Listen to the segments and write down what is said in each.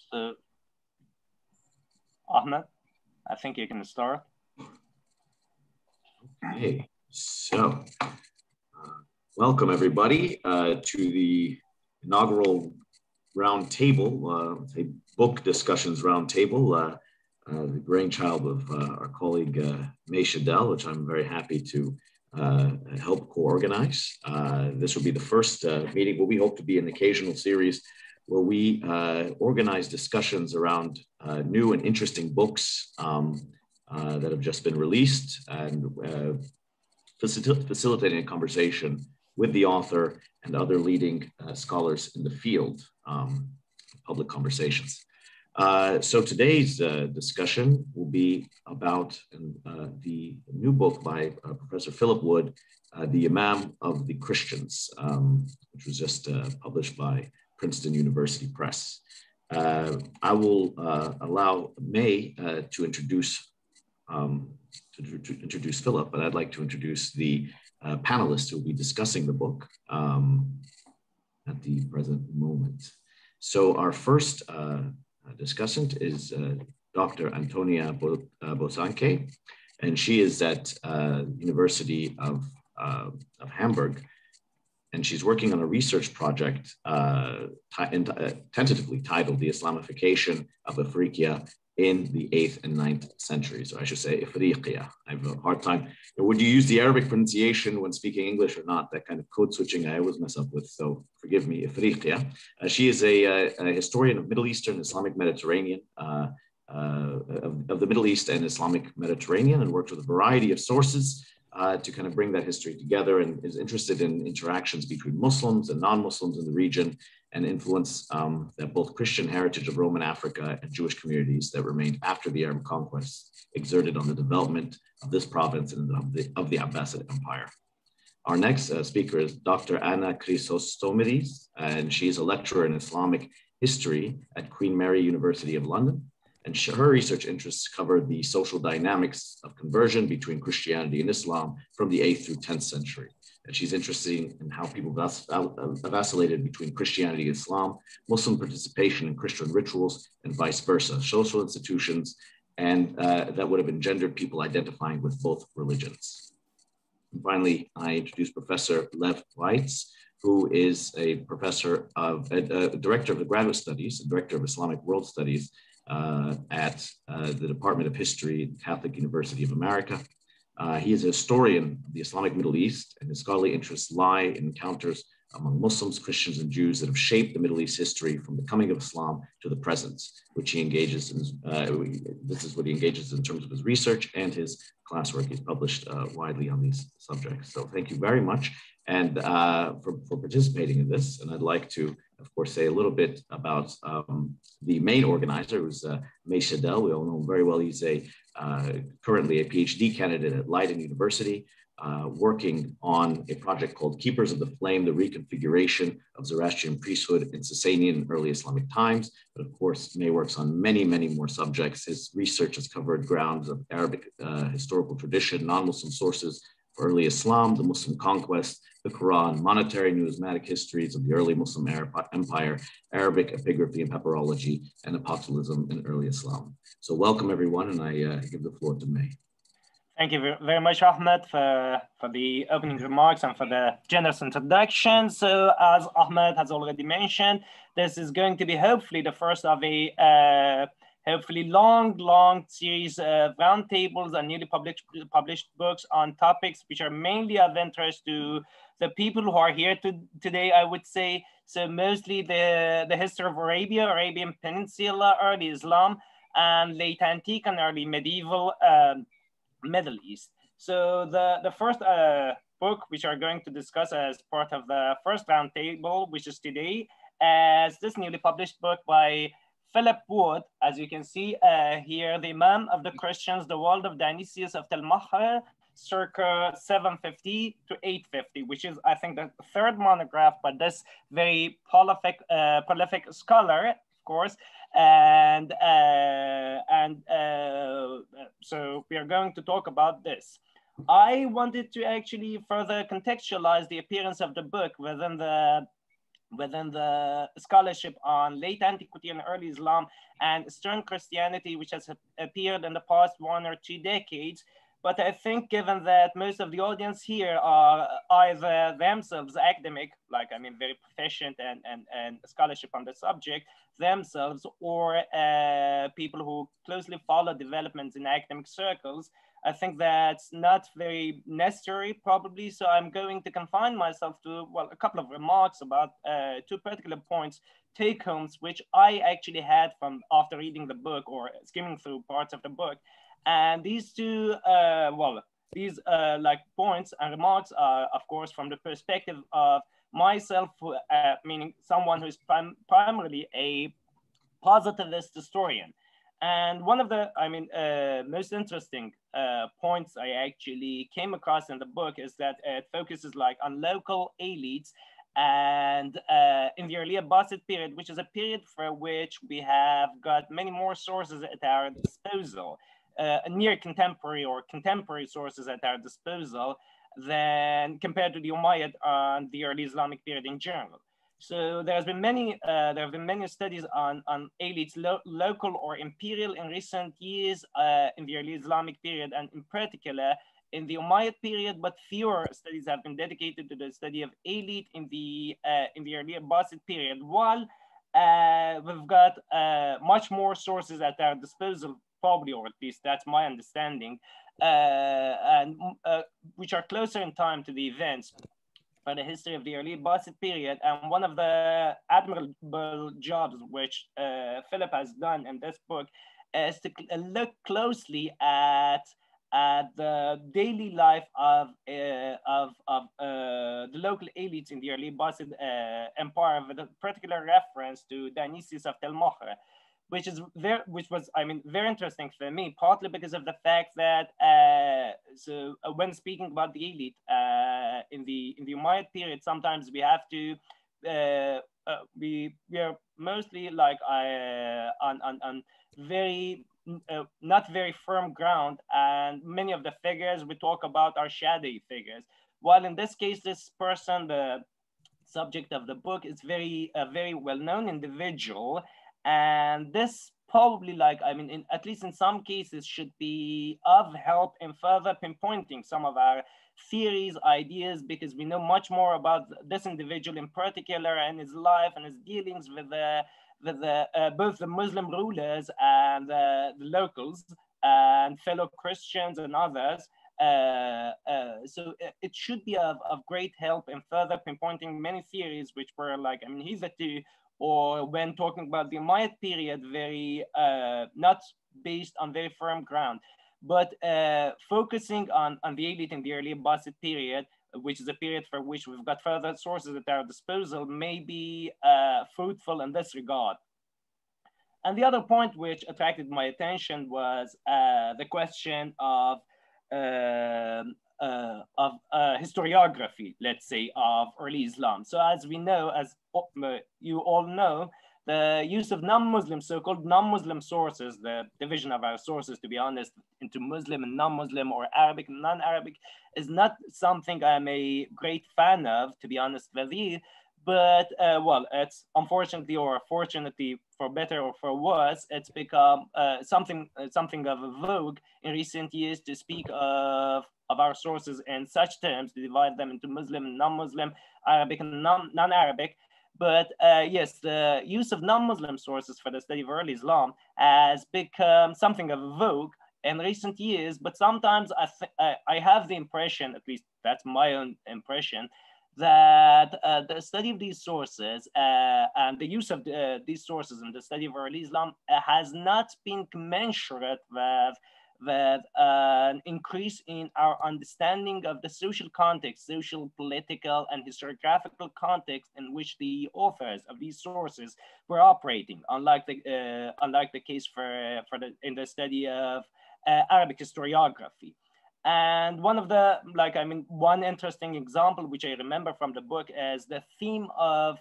So, Ahmad, I think you can start. Okay, so welcome everybody to the inaugural roundtable, a book discussions roundtable, the brainchild of our colleague Shaddel, which I'm very happy to help co-organize. This will be the first meeting, what we hope to be an occasional series where we organize discussions around new and interesting books that have just been released, and facilitating a conversation with the author and other leading scholars in the field, public conversations. So today's discussion will be about the new book by Professor Philip Wood, The Imam of the Christians, which was just published by Princeton University Press. I will allow May to introduce Philip, but I'd like to introduce the panelists who will be discussing the book at the present moment. So our first discussant is Dr. Antonia Bosanquet, and she is at University of Hamburg, and she's working on a research project tentatively titled The Islamification of Africa in the 8th and 9th centuries, or I should say Afriqiya. I have a hard time. Would you use the Arabic pronunciation when speaking English or not? That kind of code switching I always mess up with, so forgive me, Afriqiya. She is a historian of Middle Eastern Islamic Mediterranean, of the Middle East and Islamic Mediterranean, and worked with a variety of sources to kind of bring that history together, and is interested in interactions between Muslims and non-Muslims in the region, and influence that both Christian heritage of Roman Africa and Jewish communities that remained after the Arab conquest exerted on the development of this province and of the Abbasid Empire. Our next speaker is Dr. Anna Chrysostomides, and she is a lecturer in Islamic history at Queen Mary University of London. And her research interests cover the social dynamics of conversion between Christianity and Islam from the 8th through 10th century. And she's interested in how people vacillated between Christianity and Islam, Muslim participation in Christian rituals, and vice versa, social institutions, and that would have engendered people identifying with both religions. And finally, I introduce Professor Lev Weitz, who is a professor of, director of the graduate studies, and director of Islamic world studies at the Department of History at Catholic University of America. He is a historian of the Islamic Middle East, and his scholarly interests lie in encounters among Muslims, Christians, and Jews that have shaped the Middle East history from the coming of Islam to the present, which he engages in. This is what he engages in terms of his research and his classwork. He's published widely on these subjects. So thank you very much and for participating in this. And I'd like to, of course, say a little bit about the main organizer, who's Mehdy Shaddel. We all know him very well. He's currently a PhD candidate at Leiden University, working on a project called Keepers of the Flame, the Reconfiguration of Zoroastrian Priesthood in Sasanian and Early Islamic Times. But of course, May works on many, many more subjects. His research has covered grounds of Arabic historical tradition, non-Muslim sources for early Islam, the Muslim conquest, the Quran, monetary numismatic histories of the early Muslim Empire, Arabic epigraphy and papyrology, and apostolicism in early Islam. So welcome everyone, and I give the floor to May. Thank you very much, Ahmed, for the opening remarks and for the generous introduction. So as Ahmed has already mentioned, this is going to be hopefully the first of a hopefully long series of roundtables and newly published books on topics which are mainly of interest to the people who are here today, I would say. So mostly the history of Arabia, Arabian Peninsula, early Islam, and late antique and early medieval Middle East. So the first book which we are going to discuss as part of the first roundtable, which is today, is this newly published book by Philip Wood. As you can see here, The Imam of the Christians, The World of Dionysius of Tel-Mahre, circa 750 to 850, which is, I think, the third monograph by this very prolific scholar, of course. And so we are going to talk about this. I wanted to actually further contextualize the appearance of the book within the within the scholarship on late antiquity and early Islam and Eastern Christianity, which has appeared in the past 1 or 2 decades. But I think given that most of the audience here are either themselves academic, like I mean very proficient and scholarship on the subject themselves, or people who closely follow developments in academic circles, I think that's not very necessary probably. So I'm going to confine myself to, well, a couple of remarks about 2 particular points, take homes, which I actually had from after reading the book or skimming through parts of the book. And these 2, these like points and remarks are, of course, from the perspective of myself, meaning someone who is primarily a positivist historian. And one of the, most interesting points I actually came across in the book is that it focuses like on local elites and in the early Abbasid period, which is a period for which we have got many more sources at our disposal, near contemporary or contemporary sources at our disposal than compared to the Umayyad and the early Islamic period in general. So there have been many studies on elites, local or imperial, in recent years in the early Islamic period, and in particular in the Umayyad period. But fewer studies have been dedicated to the study of elite in the early Abbasid period. While we've got much more sources at our disposal, probably, or at least that's my understanding, and which are closer in time to the events for the history of the early Abbasid period. And one of the admirable jobs which Philip has done in this book is to look closely at the daily life of the local elites in the early Abbasid empire, with a particular reference to Dionysius of Tel-Mahre, which was very interesting for me, partly because of the fact that when speaking about the elite in the Umayyad period, sometimes we have to we are mostly like on very not very firm ground, and many of the figures we talk about are shadowy figures. While in this case, this person, the subject of the book, is a very well-known individual. And this probably, at least in some cases, should be of help in further pinpointing some of our theories, ideas, because we know much more about this individual in particular and his life and his dealings with both the Muslim rulers and the locals and fellow Christians and others. So it should be of great help in further pinpointing many theories which were hitherto, or when talking about the Umayyad period, very not based on very firm ground, but focusing on the elite in the early Abbasid period, which is a period for which we've got further sources at our disposal, may be fruitful in this regard. And the other point which attracted my attention was the question of historiography, let's say, of early Islam. So as we know, as you all know, the use of non-Muslim, so-called non-Muslim sources, the division of our sources, to be honest, into Muslim and non-Muslim, or Arabic and non-Arabic, is not something I'm a great fan of, to be honest with you. But it's unfortunately or fortunately, for better or for worse, it's become something of a vogue in recent years to speak of our sources in such terms, to divide them into Muslim and non-Muslim, Arabic and non-Arabic. But yes, the use of non-Muslim sources for the study of early Islam has become something of a vogue in recent years. But sometimes I have the impression, at least that's my own impression, that the study of these sources and the use of these sources in the study of early Islam has not been commensurate with an increase in our understanding of the social context, social, political, and historiographical context in which the authors of these sources were operating, unlike the case in the study of Arabic historiography. And one interesting example which I remember from the book is the theme of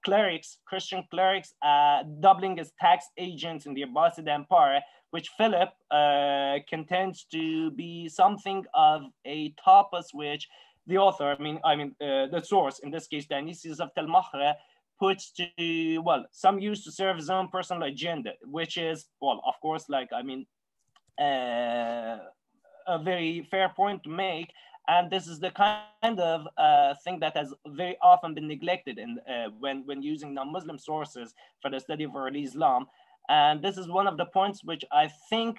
clerics, Christian clerics, doubling as tax agents in the Abbasid Empire, which Philip contends to be something of a topos which the author, the source, in this case, Dionysius of Tel-Mahre, puts to, well, some use to serve his own personal agenda, which is, well, of course, a very fair point to make. And this is the kind of thing that has very often been neglected in, when using non-Muslim sources for the study of early Islam. And this is one of the points which I think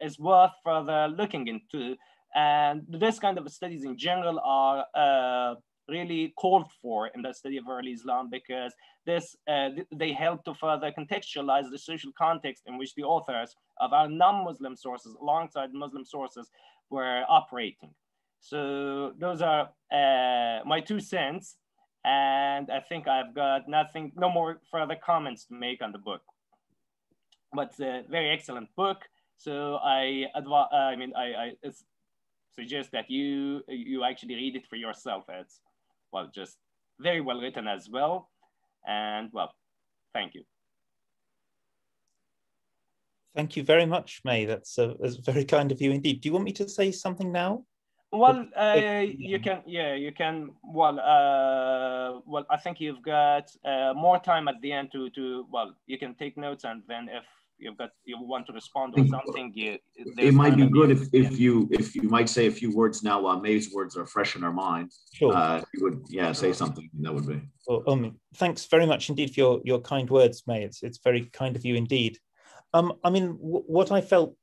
is worth further looking into. And this kind of studies in general are really called for in the study of early Islam, because they help to further contextualize the social context in which the authors of our non-Muslim sources alongside Muslim sources were operating. So those are my 2 cents. And I think I've got no more further comments to make on the book. But it's a very excellent book. So I suggest that you actually read it for yourself. It's, well, just very well written as well. And, well, thank you. Thank you very much, May. That's very kind of you indeed. Do you want me to say something now? Well, you can, yeah, you can. Well, I think you've got more time at the end to well, you can take notes, and then if you want to respond or something, it might be good if you might say a few words now while May's words are fresh in our mind. Sure. You would, say something. That would be. Well, thanks very much indeed for your kind words, May. It's very kind of you indeed. What I felt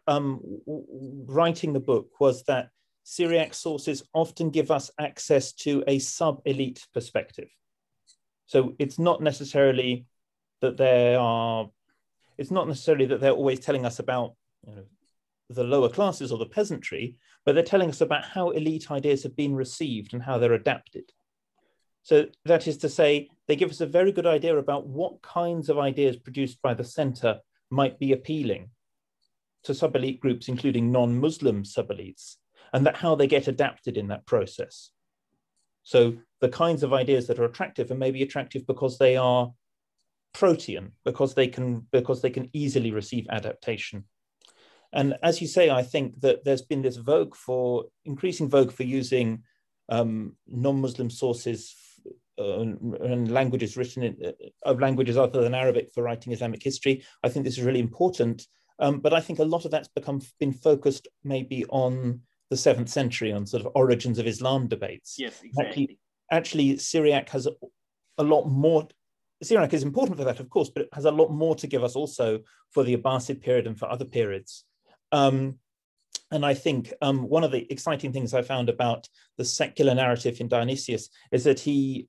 writing the book was that Syriac sources often give us access to a sub-elite perspective. So it's not necessarily that they're always telling us about the lower classes or the peasantry, but they're telling us about how elite ideas have been received and how they're adapted. So that is to say, they give us a very good idea about what kinds of ideas produced by the center might be appealing to sub-elite groups, including non-Muslim sub-elites, and that how they get adapted in that process. So the kinds of ideas that are attractive are maybe attractive because they are protean, because they can easily receive adaptation. And as you say, I think that there's been this increasing vogue for using non-Muslim sources and languages of languages other than Arabic for writing Islamic history. I think this is really important, but I think a lot of that's been focused maybe on the 7th century, on sort of origins of Islam debates. Yes, exactly. Actually, Syriac has a lot more. Syriac is important for that, of course, but it has a lot more to give us also for the Abbasid period and for other periods. And I think one of the exciting things I found about the secular narrative in Dionysius is that he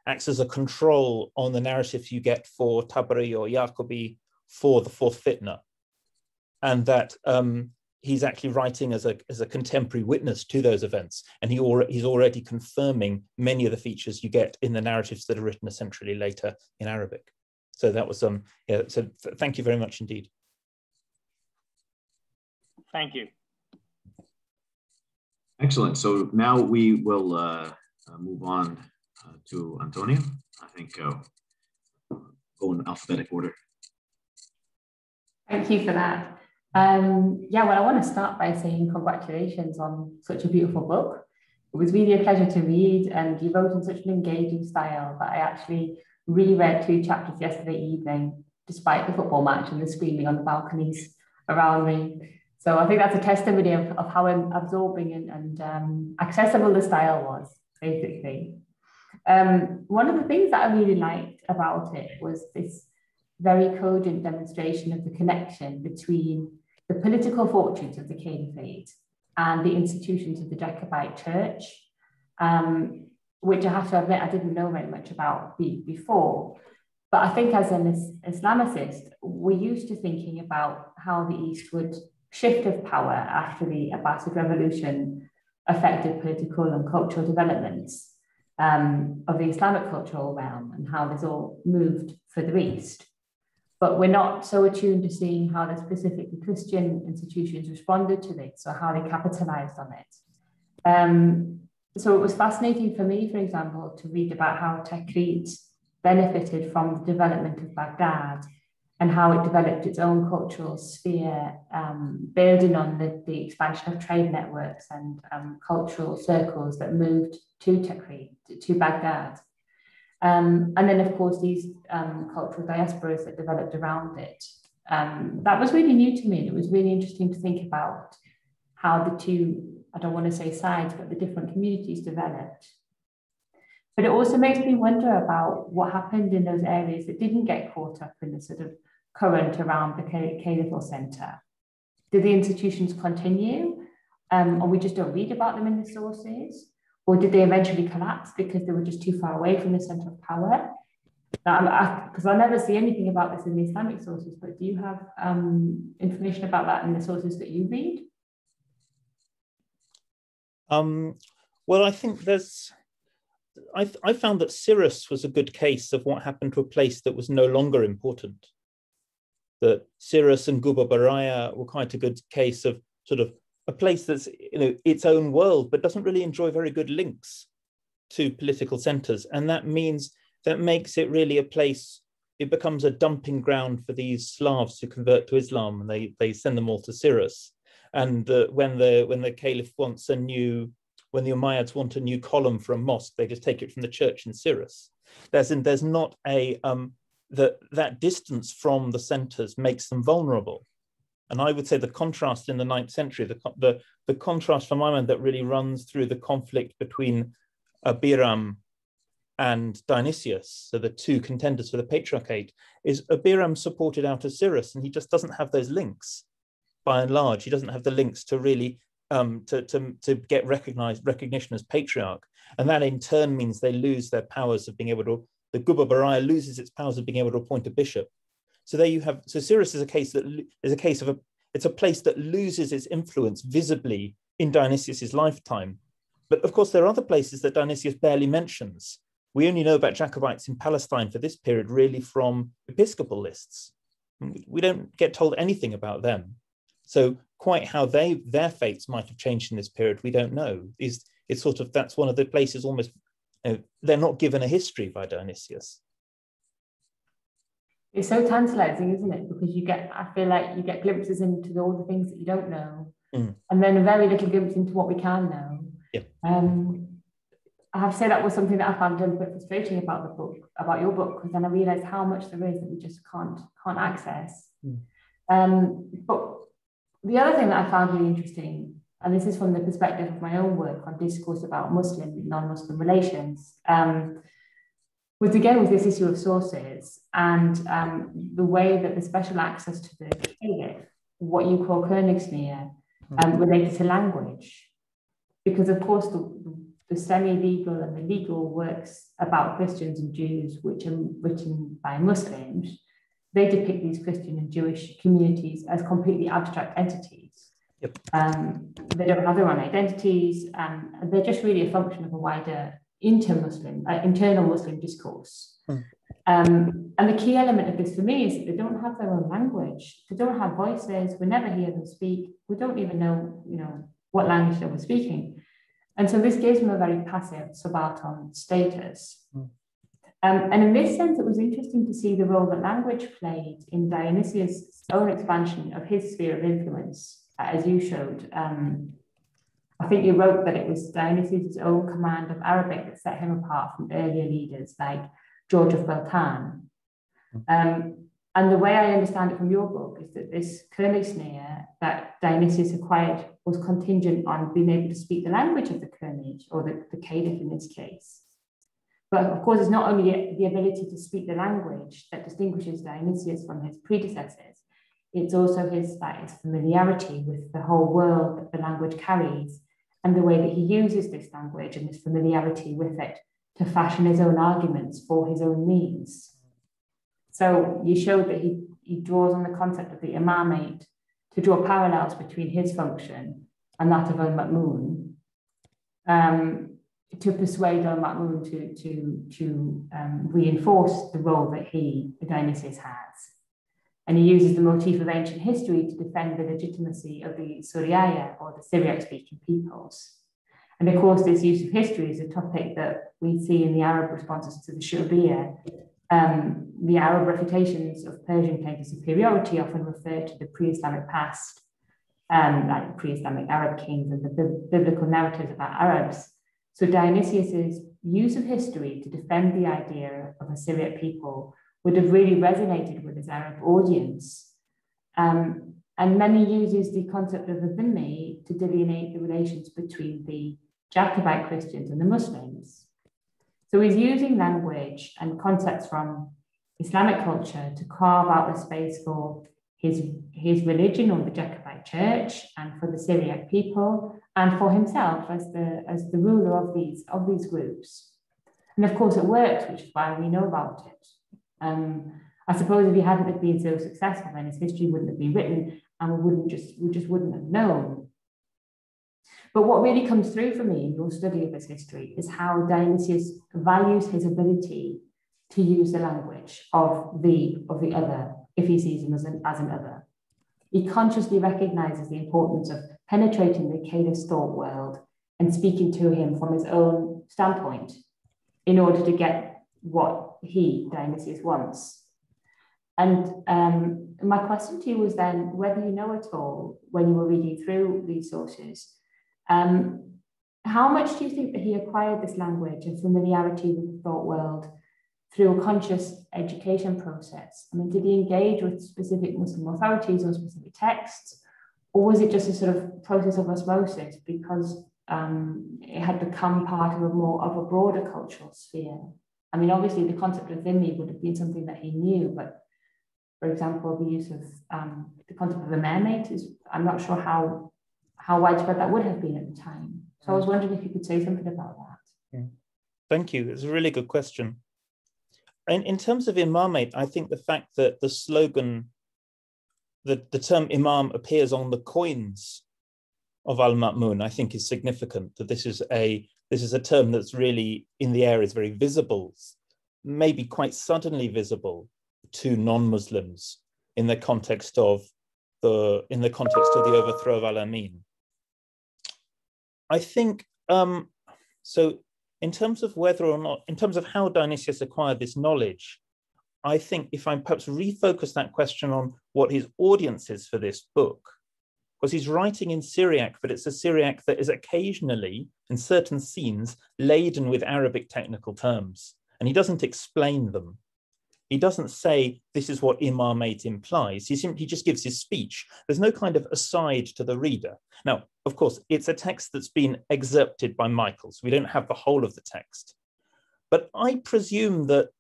acts as a control on the narratives you get for Tabari or Yaqubi for the 4th Fitna, and that he's actually writing as a contemporary witness to those events, and he's already confirming many of the features you get in the narratives that are written a century later in Arabic. So that was so thank you very much indeed. Thank you. Excellent. So now we will move on to Antonia. I think go in alphabetic order. Thank you for that. Well, I want to start by saying congratulations on such a beautiful book. It was really a pleasure to read, and you wrote in such an engaging style that I actually reread 2 chapters yesterday evening, despite the football match and the screaming on the balconies around me. So I think that's a testimony of how absorbing and accessible the style was, basically. One of the things that I really liked about it was this very cogent demonstration of the connection between the political fortunes of the caliphate and the institutions of the Jacobite Church, which I have to admit I didn't know very much about before. But I think as an Islamicist, we're used to thinking about how the East would shift of power after the Abbasid revolution affected political and cultural developments of the Islamic cultural realm, and how this all moved further east. But we're not so attuned to seeing how the specifically Christian institutions responded to this, or how they capitalized on it. So it was fascinating for me, for example, to read about how Tikrit benefited from the development of Baghdad and how it developed its own cultural sphere, building on the expansion of trade networks and cultural circles that moved to Tikrit, to Baghdad. And then, of course, these cultural diasporas that developed around it. That was really new to me, and it was really interesting to think about how the two, I don't want to say sides, but the different communities developed. But it also makes me wonder about what happened in those areas that didn't get caught up in the sort of current around the caliphal center. Did the institutions continue, or we just don't read about them in the sources? Or did they eventually collapse because they were just too far away from the center of power? Because I never see anything about this in the Islamic sources, but do you have information about that in the sources that you read? Well, I think I found that Cyrrhus was a good case of what happened to a place that was no longer important. That Cyrrhus and Guba-Baraya were quite a good case of sort of a place that's, you know, its own world, but doesn't really enjoy very good links to political centers. And that means that makes it really a place, it becomes a dumping ground for these Slavs who convert to Islam, and they send them all to Cyrrhus. And when the Caliph wants when the Umayyads want a new column for a mosque, they just take it from the church in Cyrrhus. There's not a, that distance from the centers makes them vulnerable. And I would say the contrast in the 9th century, the contrast from my mind that really runs through the conflict between Abiram and Dionysius, so the two contenders for the patriarchate, is Abiram supported out of Cyrrhus, and he just doesn't have those links. By and large, he doesn't have the links to really to get recognition as patriarch, and that in turn means they lose their powers of being able to. The Guba-Baraya loses its powers of being able to appoint a bishop. So there you have. So Cyrrhus is a case of it's a place that loses its influence visibly in Dionysius's lifetime. But of course, there are other places that Dionysius barely mentions. We only know about Jacobites in Palestine for this period really from episcopal lists. We don't get told anything about them. So quite how their fates might have changed in this period, we don't know. It's sort of, that's one of the places almost, they're not given a history by Dionysius. It's so tantalizing, isn't it? Because I feel like you get glimpses into all the things that you don't know, and then a very little glimpse into what we can know. Yeah. I have to say that was something that I found a little bit frustrating about the book, about your book, because then I realized how much there is that we just can't access. But the other thing that I found really interesting, and this is from the perspective of my own work on discourse about Muslim, non-Muslim relations, was again with this issue of sources and the way that the special access to the Caliph, what you call Königsnähe, related to language. Because of course the semi-legal and the legal works about Christians and Jews, which are written by Muslims, they depict these Christian and Jewish communities as completely abstract entities. Yep. They don't have their own identities, and they're just really a function of a wider internal Muslim discourse. And the key element of this for me is that they don't have their own language. They don't have voices. We never hear them speak. We don't even know, what language they were speaking. And so this gives them a very passive subaltern status. And in this sense, it was interesting to see the role that language played in Dionysius' own expansion of his sphere of influence, as you showed. I think you wrote that it was Dionysius' own command of Arabic that set him apart from earlier leaders like George of Beltane. And the way I understand it from your book is that this Königsnähe that Dionysius acquired was contingent on being able to speak the language of the König, or the Caliph in this case. But of course, it's not only the ability to speak the language that distinguishes Dionysius from his predecessors, it's also his familiarity with the whole world that the language carries, and the way that he uses this language and his familiarity with it to fashion his own arguments for his own means. So you showed that he draws on the concept of the imamate to draw parallels between his function and that of al-Ma'mun, to persuade al-Ma'mun to reinforce the role that Dionysius has. And he uses the motif of ancient history to defend the legitimacy of the Suriyaya, or the Syriac-speaking peoples. And of course, this use of history is a topic that we see in the Arab responses to the Shurbiya, the Arab refutations of Persian claims of superiority often refer to the pre-Islamic past, like pre-Islamic Arab kings and the biblical narratives about Arabs. So Dionysius's use of history to defend the idea of a Syriac people would have really resonated with his Arab audience. And many uses the concept of a dhimmi to delineate the relations between the Jacobite Christians and the Muslims. So he's using language and concepts from Islamic culture to carve out a space for his religion, or the Jacobite Church, and for the Syriac people, and for himself as the ruler of these groups. And of course it worked, which is why we know about it. I suppose if he hadn't been so successful, then his history wouldn't have been written, and we just wouldn't have known. But what really comes through for me in your study of his history is how Dionysius values his ability to use the language of the other, if he sees him as an other. He consciously recognizes the importance of penetrating the Caliph thought world and speaking to him from his own standpoint in order to get what Dionysius, wants. And my question to you was then whether you know at all, when you were reading through these sources, how much do you think that he acquired this language and familiarity with the thought world through a conscious education process? I mean, did he engage with specific Muslim authorities or specific texts, or was it just a sort of process of osmosis because it had become part of a broader cultural sphere? I mean, obviously the concept of dhimmi would have been something that he knew, but for example, the use of the concept of a mermaid I'm not sure how widespread that would have been at the time. So I was wondering if you could say something about that. Yeah. Thank you. It's a really good question. And in terms of imamate, I think the fact that the slogan, the term imam appears on the coins of Al-Ma'mun, I think is significant, that this is a term that's really in the air, is very visible, maybe quite suddenly visible to non-Muslims in the context of the overthrow of Al-Amin. I think so. In terms of how Dionysius acquired this knowledge, I think if I perhaps refocus that question on what his audience is for this book, because he's writing in Syriac, but it's a Syriac that is occasionally, in certain scenes, laden with Arabic technical terms, and he doesn't explain them. He doesn't say, this is what imamate implies. He simply just gives his speech. There's no kind of aside to the reader. Now, of course, it's a text that's been excerpted by Michael, so we don't have the whole of the text. But I presume that,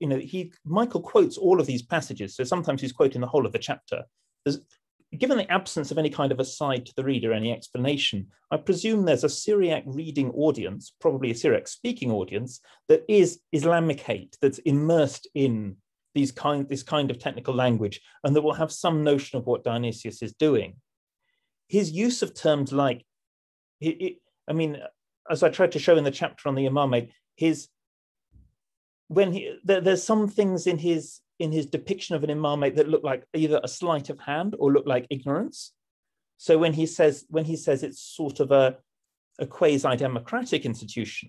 Michael quotes all of these passages, so sometimes he's quoting the whole of the chapter. Given the absence of any kind of aside to the reader, any explanation, I presume there's a Syriac reading audience, probably a Syriac speaking audience, that is Islamicate, that's immersed in this kind of technical language, and that will have some notion of what Dionysius is doing. His use of terms like, as I tried to show in the chapter on the imamate, there's some things in his depiction of an imamate that look like either a sleight of hand or look like ignorance. So when he says it's sort of a quasi-democratic institution,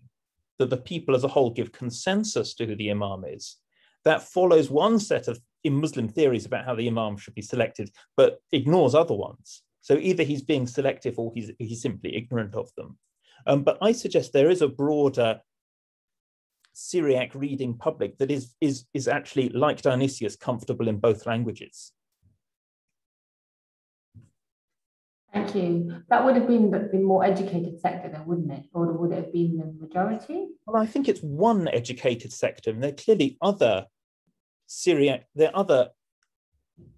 that the people as a whole give consensus to who the imam is, that follows one set of Muslim theories about how the imam should be selected, but ignores other ones. So either he's being selective or he's simply ignorant of them. But I suggest there is a broader Syriac reading public that is actually, like Dionysius, comfortable in both languages. Thank you. That would have been the more educated sector then, wouldn't it? Or would it have been the majority? Well, I think it's one educated sector, and there are clearly other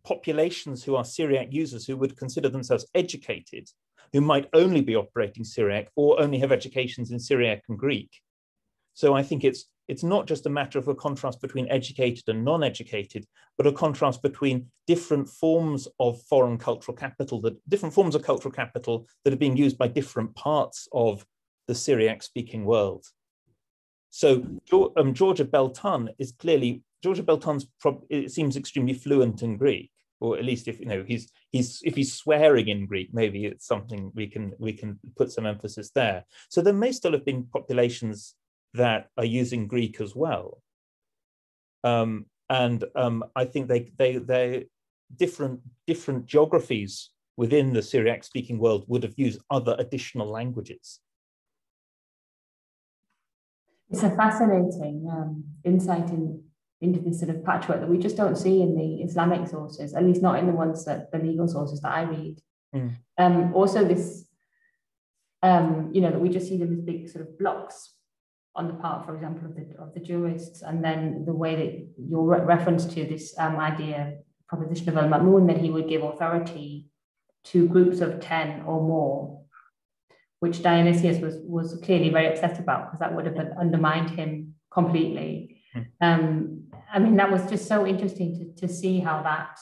populations who are Syriac users who would consider themselves educated, who might only be operating Syriac or only have educations in Syriac and Greek. So I think it's not just a matter of a contrast between educated and non-educated, but a contrast between different forms of foreign cultural capital, different forms of cultural capital that are being used by different parts of the Syriac-speaking world. So Georgia Beltan it seems extremely fluent in Greek, or at least if he's swearing in Greek, maybe it's something we can put some emphasis there. So there may still have been populations that are using Greek as well. And I think they different geographies within the Syriac-speaking world would have used other additional languages. It's a fascinating insight into this sort of patchwork that we just don't see in the Islamic sources, at least not in the ones that the legal sources that I read. Also this, that we just see them as big sort of blocks on the part, for example, of the jurists, and then the way that your reference to this proposition of Al-Ma'mun, that he would give authority to groups of 10 or more, which Dionysius was clearly very upset about, because that would have undermined him completely. I mean, that was just so interesting to see how that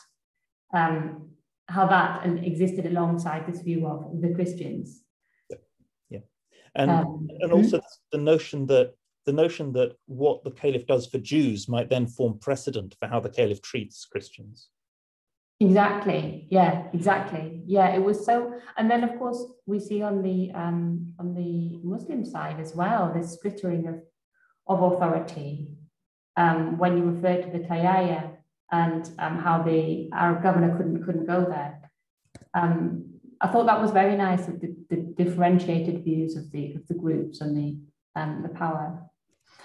existed alongside this view of the Christians. And also the notion that what the caliph does for Jews might then form precedent for how the caliph treats Christians. Exactly. Yeah, exactly. Yeah, it was so. And then, of course, we see on the Muslim side as well this splittering of authority. When you refer to the Tayaya and how the Arab governor couldn't go there. I thought that was very nice, the differentiated views of the groups and the power.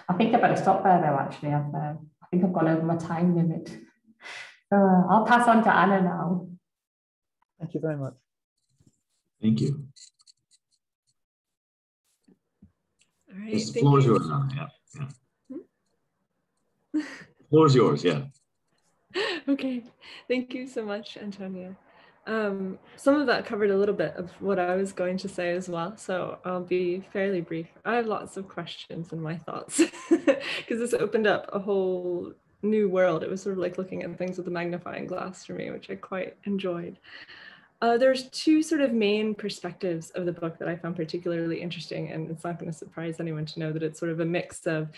I think I better stop there though, actually. I think I've gone over my time limit. I'll pass on to Anna now. Thank you very much. Thank you. All right. The floor is yours, Anna. Yeah. The floor is yours, yeah. Okay, thank you so much, Antonia. Some of that covered a little bit of what I was going to say as well, so I'll be fairly brief. I have lots of questions in my thoughts because this opened up a whole new world. It was sort of like looking at things with a magnifying glass for me, which I quite enjoyed. There's two sort of main perspectives of the book that I found particularly interesting, and it's not going to surprise anyone to know that it's sort of a mix of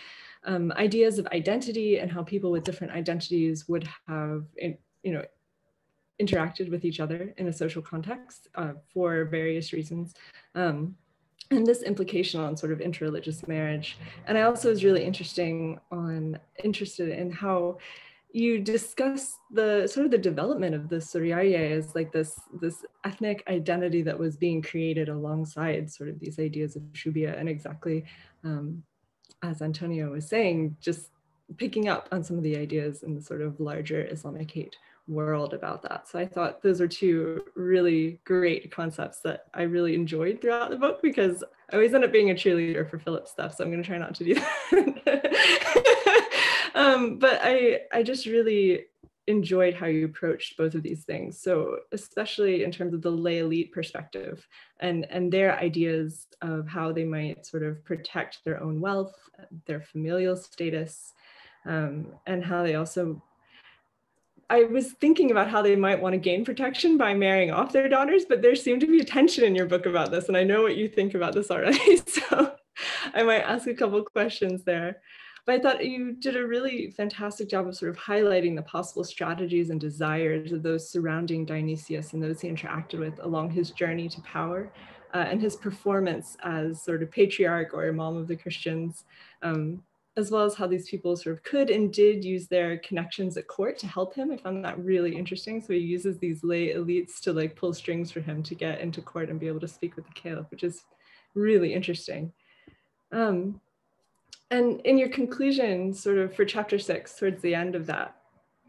ideas of identity and how people with different identities would have, interacted with each other in a social context for various reasons. And this implication on sort of interreligious marriage. And I also was really interested in how you discuss the sort of the development of the Suriyaya as like this ethnic identity that was being created alongside sort of these ideas of Shubia, and exactly as Antonia was saying, just picking up on some of the ideas in the sort of larger Islamic hate world about that. So I thought those are two really great concepts that I really enjoyed throughout the book, because I always end up being a cheerleader for Philip's stuff, so I'm going to try not to do that. But I just really enjoyed how you approached both of these things. So especially in terms of the lay elite perspective and their ideas of how they might sort of protect their own wealth, their familial status, and how they also, I was thinking about how they might want to gain protection by marrying off their daughters, but there seemed to be a tension in your book about this, and I know what you think about this already, so I might ask a couple of questions there. But I thought you did a really fantastic job of sort of highlighting the possible strategies and desires of those surrounding Dionysius and those he interacted with along his journey to power, and his performance as sort of patriarch or imam of the Christians, as well as how these people sort of could and did use their connections at court to help him. I found that really interesting. So he uses these lay elites to like pull strings for him to get into court and be able to speak with the caliph, which is really interesting. And in your conclusion, sort of for chapter 6, towards the end of that,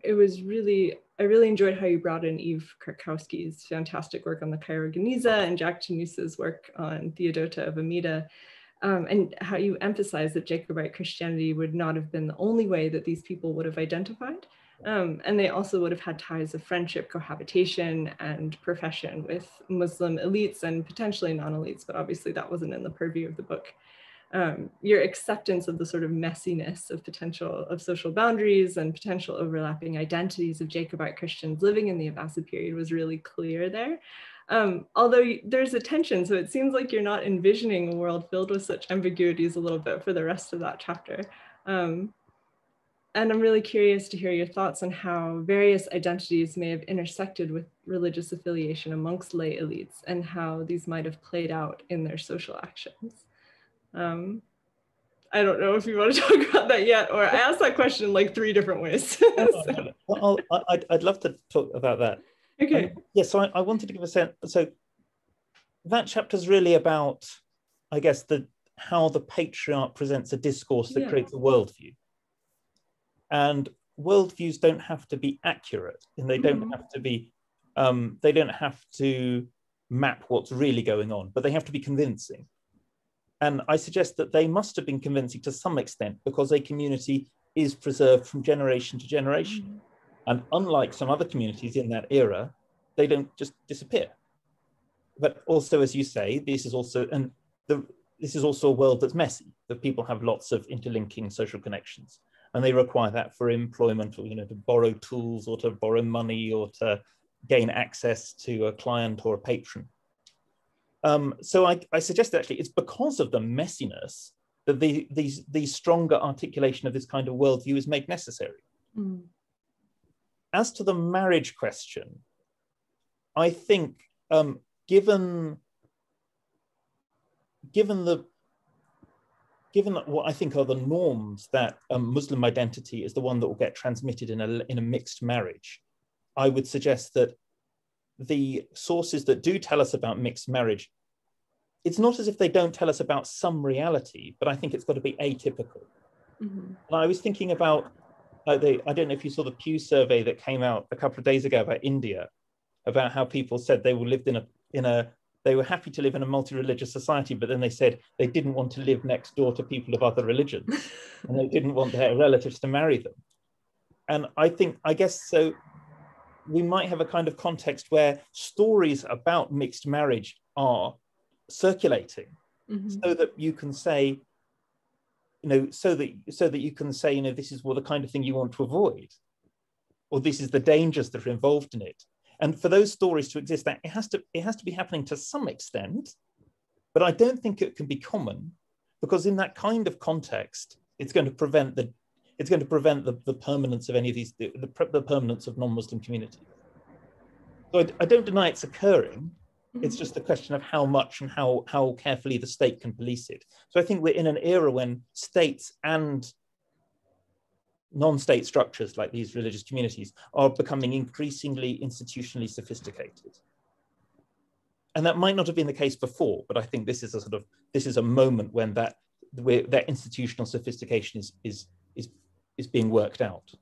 it was really, I really enjoyed how you brought in Eve Krakowski's fantastic work on the Cairo Geniza and Jack Janus's work on Theodota of Amida, and how you emphasize that Jacobite Christianity would not have been the only way that these people would have identified. And they also would have had ties of friendship, cohabitation, and profession with Muslim elites and potentially non-elites, but obviously that wasn't in the purview of the book. Your acceptance of the sort of messiness of potential of social boundaries and potential overlapping identities of Jacobite Christians living in the Abbasid period was really clear there. Although there's a tension, so it seems like you're not envisioning a world filled with such ambiguities a little bit for the rest of that chapter. And I'm really curious to hear your thoughts on how various identities may have intersected with religious affiliation amongst lay elites and how these might have played out in their social actions. I don't know if you want to talk about that yet, or I asked that question in like 3 different ways. Well, I'd love to talk about that. Okay. Yeah, so I wanted to give a sense. So that chapter is really about, I guess, how the patriarch presents a discourse that creates a worldview. And worldviews don't have to be accurate, and they don't have to be, they don't have to map what's really going on, but they have to be convincing. And I suggest that they must have been convincing to some extent, because a community is preserved from generation to generation. And unlike some other communities in that era, they don't just disappear. But also, as you say, this is also a world that's messy, that people have lots of interlinking social connections, and they require that for employment, or to borrow tools, or to borrow money, or to gain access to a client or a patron. So I suggest that actually it's because of the messiness that these stronger articulation of this kind of worldview is made necessary. As to the marriage question, I think given what I think are the norms that Muslim identity is the one that will get transmitted in a mixed marriage, I would suggest that the sources that do tell us about mixed marriage, it's not as if they don't tell us about some reality, but I think it's got to be atypical. And I was thinking about, I don't know if you saw the Pew survey that came out a couple of days ago about India, about how people said they were happy to live in a multi-religious society, but then they said they didn't want to live next door to people of other religions, and they didn't want their relatives to marry them. And I guess so we might have a kind of context where stories about mixed marriage are circulating, so that you can say, so that you can say, this is the kind of thing you want to avoid, or this is the dangers that are involved in it. And for those stories to exist, that it has to be happening to some extent, but I don't think it can be common, because in that kind of context, it's going to prevent the permanence of any of these, the permanence of non-Muslim communities. So I don't deny it's occurring. It's just a question of how much and how carefully the state can police it. So I think we're in an era when states and non-state structures like these religious communities are becoming increasingly institutionally sophisticated. And that might not have been the case before, but I think this is a moment when that institutional sophistication is being worked out.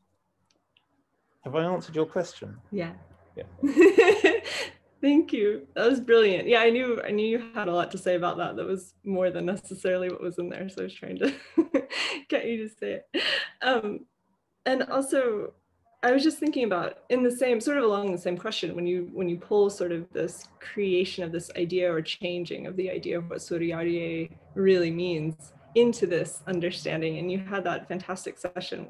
Have I answered your question? Yeah. Yeah. Thank you. That was brilliant. Yeah, I knew you had a lot to say about that. That was more than necessarily what was in there. So I was trying to get you to say it. And also, I was just thinking about, in the same, sort of along the same question, when you pull sort of this creation of this idea or changing of the idea of what Suriyariye really means into this understanding, and you had that fantastic section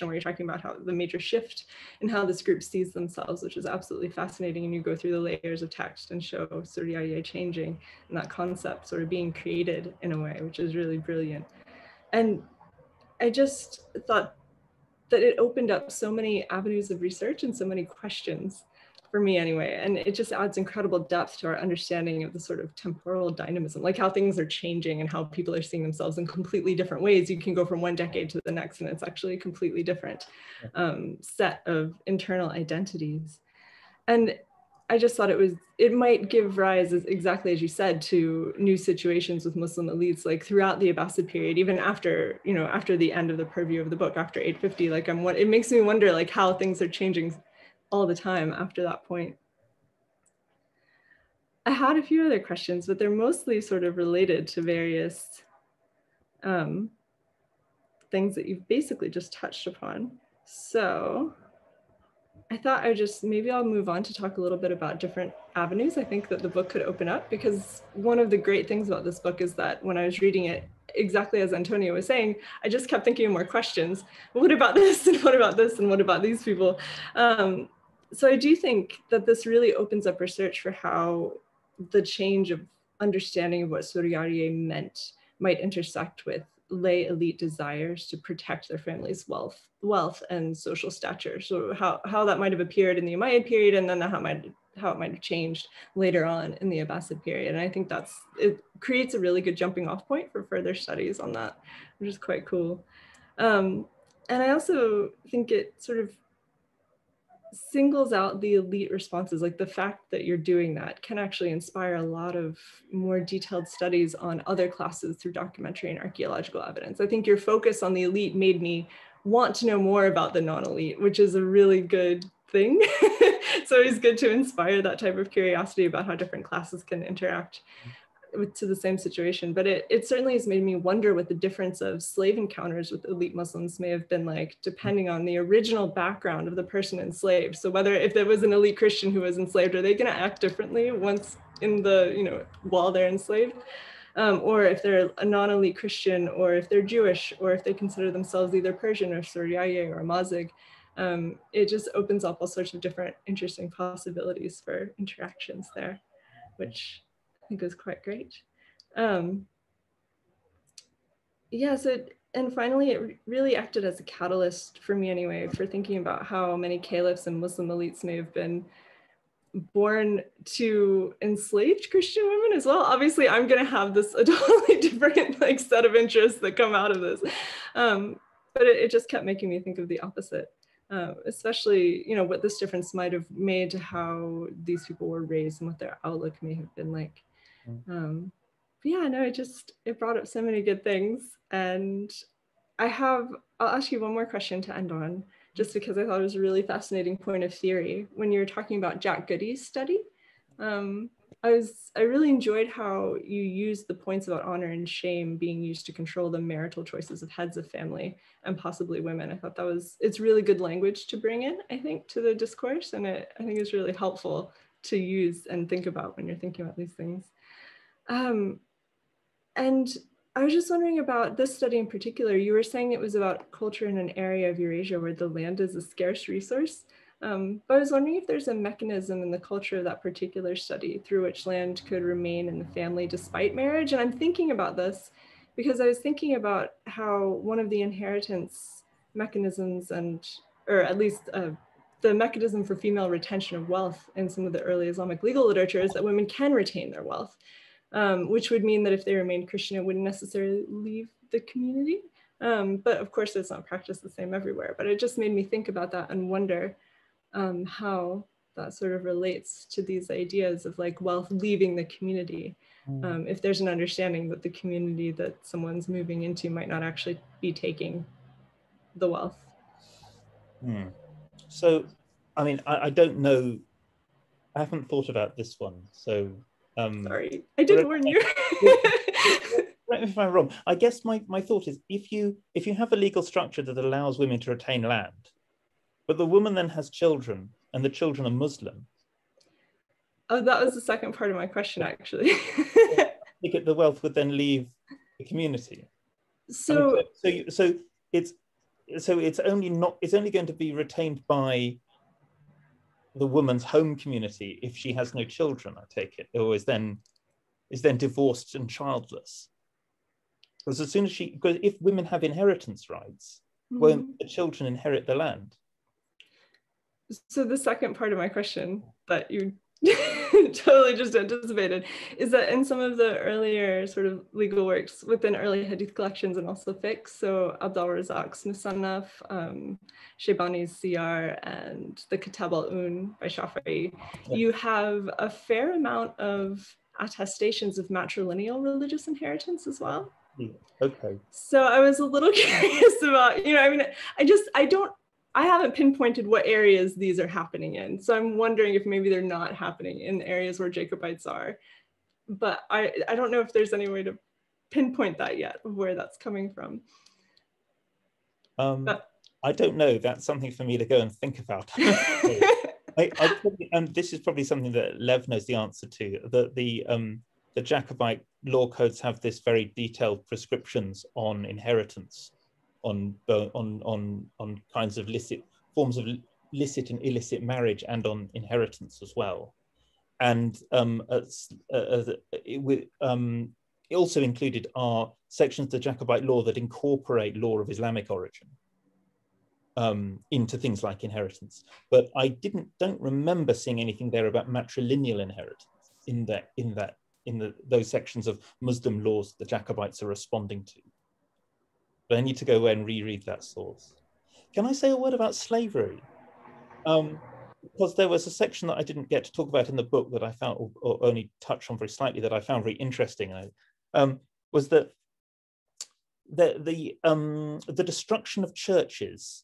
where you're talking about how the major shift in how this group sees themselves, which is absolutely fascinating, and you go through the layers of text and show Suriyariye changing and that concept sort of being created in a way, which is really brilliant. And I just thought that it opened up so many avenues of research and so many questions, for me anyway, and it just adds incredible depth to our understanding of the sort of temporal dynamism, like how things are changing and how people are seeing themselves in completely different ways. You can go from one decade to the next and it's actually a completely different set of internal identities. And I just thought it might give rise, exactly as you said, to new situations with Muslim elites, like throughout the Abbasid period, even after the end of the purview of the book, after 850, it makes me wonder like how things are changing all the time after that point. I had a few other questions, but they're mostly sort of related to various things that you've basically just touched upon. So I thought maybe I'll move on to talk a little bit about different avenues I think that the book could open up, because one of the great things about this book is that when I was reading it, exactly as Antonia was saying, I just kept thinking of more questions. What about this? And what about this? And what about these people? So I do think that this really opens up research for how the change of understanding of what Suriyariye meant might intersect with lay elite desires to protect their family's wealth and social stature. So how that might have appeared in the Umayyad period, and then how it might how it might have changed later on in the Abbasid period. And I think it creates a really good jumping off point for further studies on that, which is quite cool. And I also think it sort of singles out the elite responses, like the fact that you're doing that can actually inspire a lot of more detailed studies on other classes through documentary and archaeological evidence. I think your focus on the elite made me want to know more about the non-elite, which is a really good thing. It's always good to inspire that type of curiosity about how different classes can interact to the same situation. But it certainly has made me wonder what the difference of slave encounters with elite Muslims may have been like, depending on the original background of the person enslaved. So whether if there was an elite Christian who was enslaved, are they going to act differently once in the, while they're enslaved? Or if they're a non-elite Christian, or if they're Jewish, or if they consider themselves either Persian or Suryaye or Amazigh. It just opens up all sorts of different interesting possibilities for interactions there, which I think is quite great. Yeah, and finally, it really acted as a catalyst for me anyway, for thinking about how many caliphs and Muslim elites may have been born to enslaved Christian women as well. Obviously, I'm going to have this a totally different set of interests that come out of this. But it just kept making me think of the opposite, especially, what this difference might have made to how these people were raised and what their outlook may have been like. But yeah, no, it brought up so many good things. And I'll ask you one more question to end on, just because I thought it was a really fascinating point of theory. When you were talking about Jack Goody's study, I really enjoyed how you used the points about honor and shame being used to control the marital choices of heads of family and possibly women. I thought it's really good language to bring in, I think, to the discourse. And I think it's really helpful to use and think about when you're thinking about these things. And I was just wondering about this study in particular. You were saying it was about culture in an area of Eurasia where the land is a scarce resource. But I was wondering if there's a mechanism in the culture of that particular study through which land could remain in the family despite marriage. And I'm thinking about this because I was thinking about how one of the inheritance mechanisms or at least the mechanism for female retention of wealth in some of the early Islamic legal literature is that women can retain their wealth. Which would mean that if they remained Christian, it wouldn't necessarily leave the community. But of course, it's not practiced the same everywhere. But it just made me think about that and wonder how that sort of relates to these ideas of wealth leaving the community. If there's an understanding that the community that someone's moving into might not actually be taking the wealth. So, I mean, I don't know. I haven't thought about this one. So. Sorry, I did warn you. Correct me if I'm wrong. I guess my thought is if you have a legal structure that allows women to retain land, but the woman then has children and the children are Muslim. Oh, that was the second part of my question, actually. I think the wealth would then leave the community. So it's only going to be retained by the woman's home community if she has no children, I take it, or is then divorced and childless. Because because if women have inheritance rights, won't the children inherit the land? So the second part of my question that you totally just anticipated is that in some of the earlier sort of legal works within early hadith collections and also fiqh, so Abdul Razak's Musannaf, Shaybani's Siyar, and the Kitab al-Un by Shafi'i, you have a fair amount of attestations of matrilineal religious inheritance as well. Okay. So I was a little curious about, I haven't pinpointed what areas these are happening in. So I'm wondering if maybe they're not happening in areas where Jacobites are. But I don't know if there's any way to pinpoint that yet, of where that's coming from. I don't know. That's something for me to go and think about. And this is probably something that Lev knows the answer to. The Jacobite law codes have this very detailed prescriptions on inheritance, on kinds of forms of licit and illicit marriage, and on inheritance as well. And it also included are sections of the Jacobite law that incorporate law of Islamic origin. into things like inheritance. But I don't remember seeing anything there about matrilineal inheritance in those sections of Muslim laws the Jacobites are responding to. But I need to go away and reread that source. Can I say a word about slavery? Because there was a section that I didn't get to talk about in the book that I found, or only touch on very slightly, that I found very interesting. Was that the destruction of churches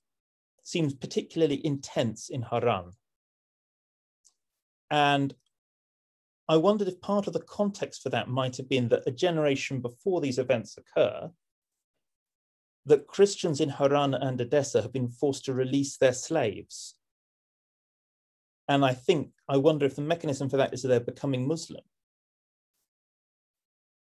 seems particularly intense in Haran. And I wondered if part of the context for that might have been that a generation before these events occur, that Christians in Haran and Edessa have been forced to release their slaves. And I wonder if the mechanism for that is that they're becoming Muslim.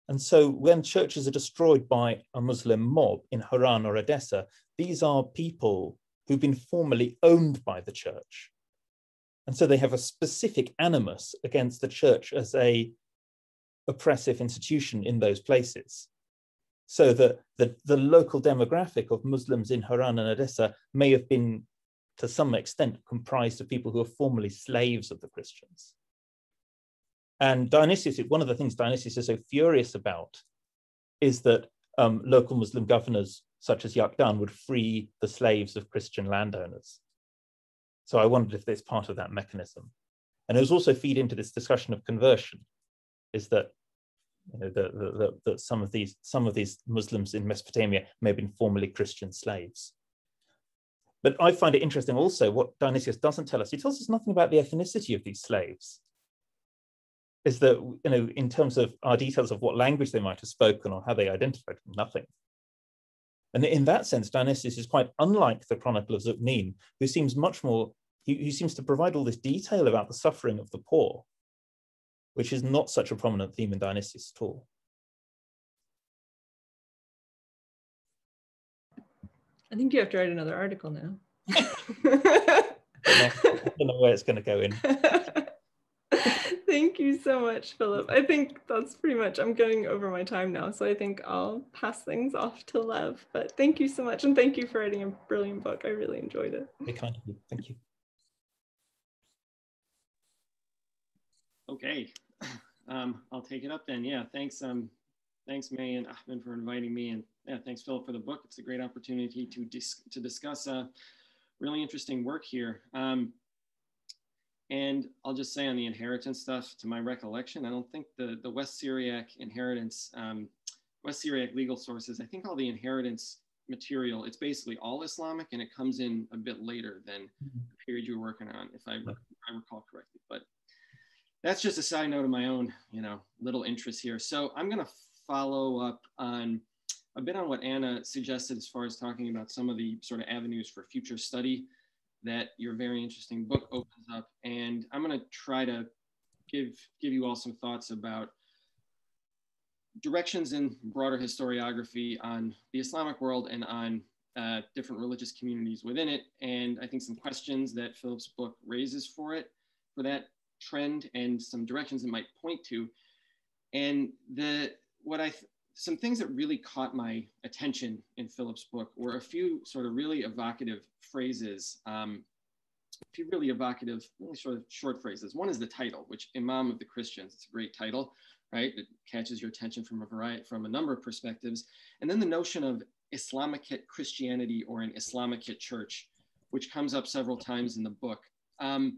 And so when churches are destroyed by a Muslim mob in Haran or Edessa, these are people who've been formerly owned by the church. And so they have a specific animus against the church as a oppressive institution in those places. So that the local demographic of Muslims in Haran and Edessa may have been, to some extent, comprised of people who were formerly slaves of the Christians. And Dionysius, one of the things Dionysius is so furious about is that local Muslim governors, such as Yakdan, would free the slaves of Christian landowners. So I wondered if there's part of that mechanism. And it was also feed into this discussion of conversion, is that that some of these Muslims in Mesopotamia may have been formerly Christian slaves. But I find it interesting also what Dionysius doesn't tell us. He tells us nothing about the ethnicity of these slaves. Is that, in terms of our details of what language they might have spoken or how they identified, nothing. And in that sense, Dionysius is quite unlike the Chronicle of Zucknin, who seems much more, he seems to provide all this detail about the suffering of the poor, which is not such a prominent theme in Dionysius at all. I think you have to write another article now. I don't know where it's going to go in. Thank you so much, Philip. I think that's pretty much, I'm going over my time now, so I think I'll pass things off to Lev. But thank you so much, and thank you for writing a brilliant book. I really enjoyed it. Very kind of you. Thank you. Okay, I'll take it up then. Yeah, thanks May and Ahmad for inviting me, and yeah, thanks Philip for the book. It's a great opportunity to discuss really interesting work here. And I'll just say on the inheritance stuff, to my recollection, I don't think the West Syriac inheritance, West Syriac legal sources, I think all the inheritance material, it's basically all Islamic, and it comes in a bit later than the period you were working on, if I recall correctly. But that's just a side note of my own, little interest here. So I'm going to follow up on a bit on what Anna suggested as far as talking about some of the sort of avenues for future study that your very interesting book opens up. And I'm going to try to give you all some thoughts about directions in broader historiography on the Islamic world and on different religious communities within it. And I think some questions that Philip's book raises for that trend, and some directions it might point to. And some things that really caught my attention in Philip's book were a few sort of really evocative phrases, really sort of short phrases. One is the title, which Imam of the Christians. It's a great title, right? It catches your attention from a number of perspectives. And then the notion of Islamicate Christianity or an Islamicate church, which comes up several times in the book. And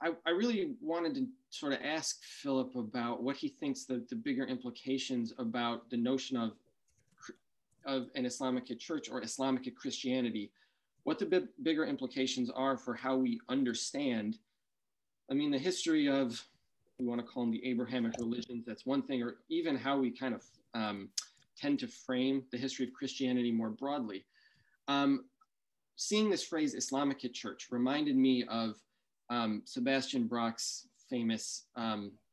I really wanted to sort of ask Philip about what he thinks the bigger implications about the notion of an Islamicate church or Islamicate Christianity, what the bigger implications are for how we understand, the history of, we want to call them the Abrahamic religions, that's one thing, or even how we kind of tend to frame the history of Christianity more broadly. Seeing this phrase Islamicate church reminded me of Sebastian Brock's famous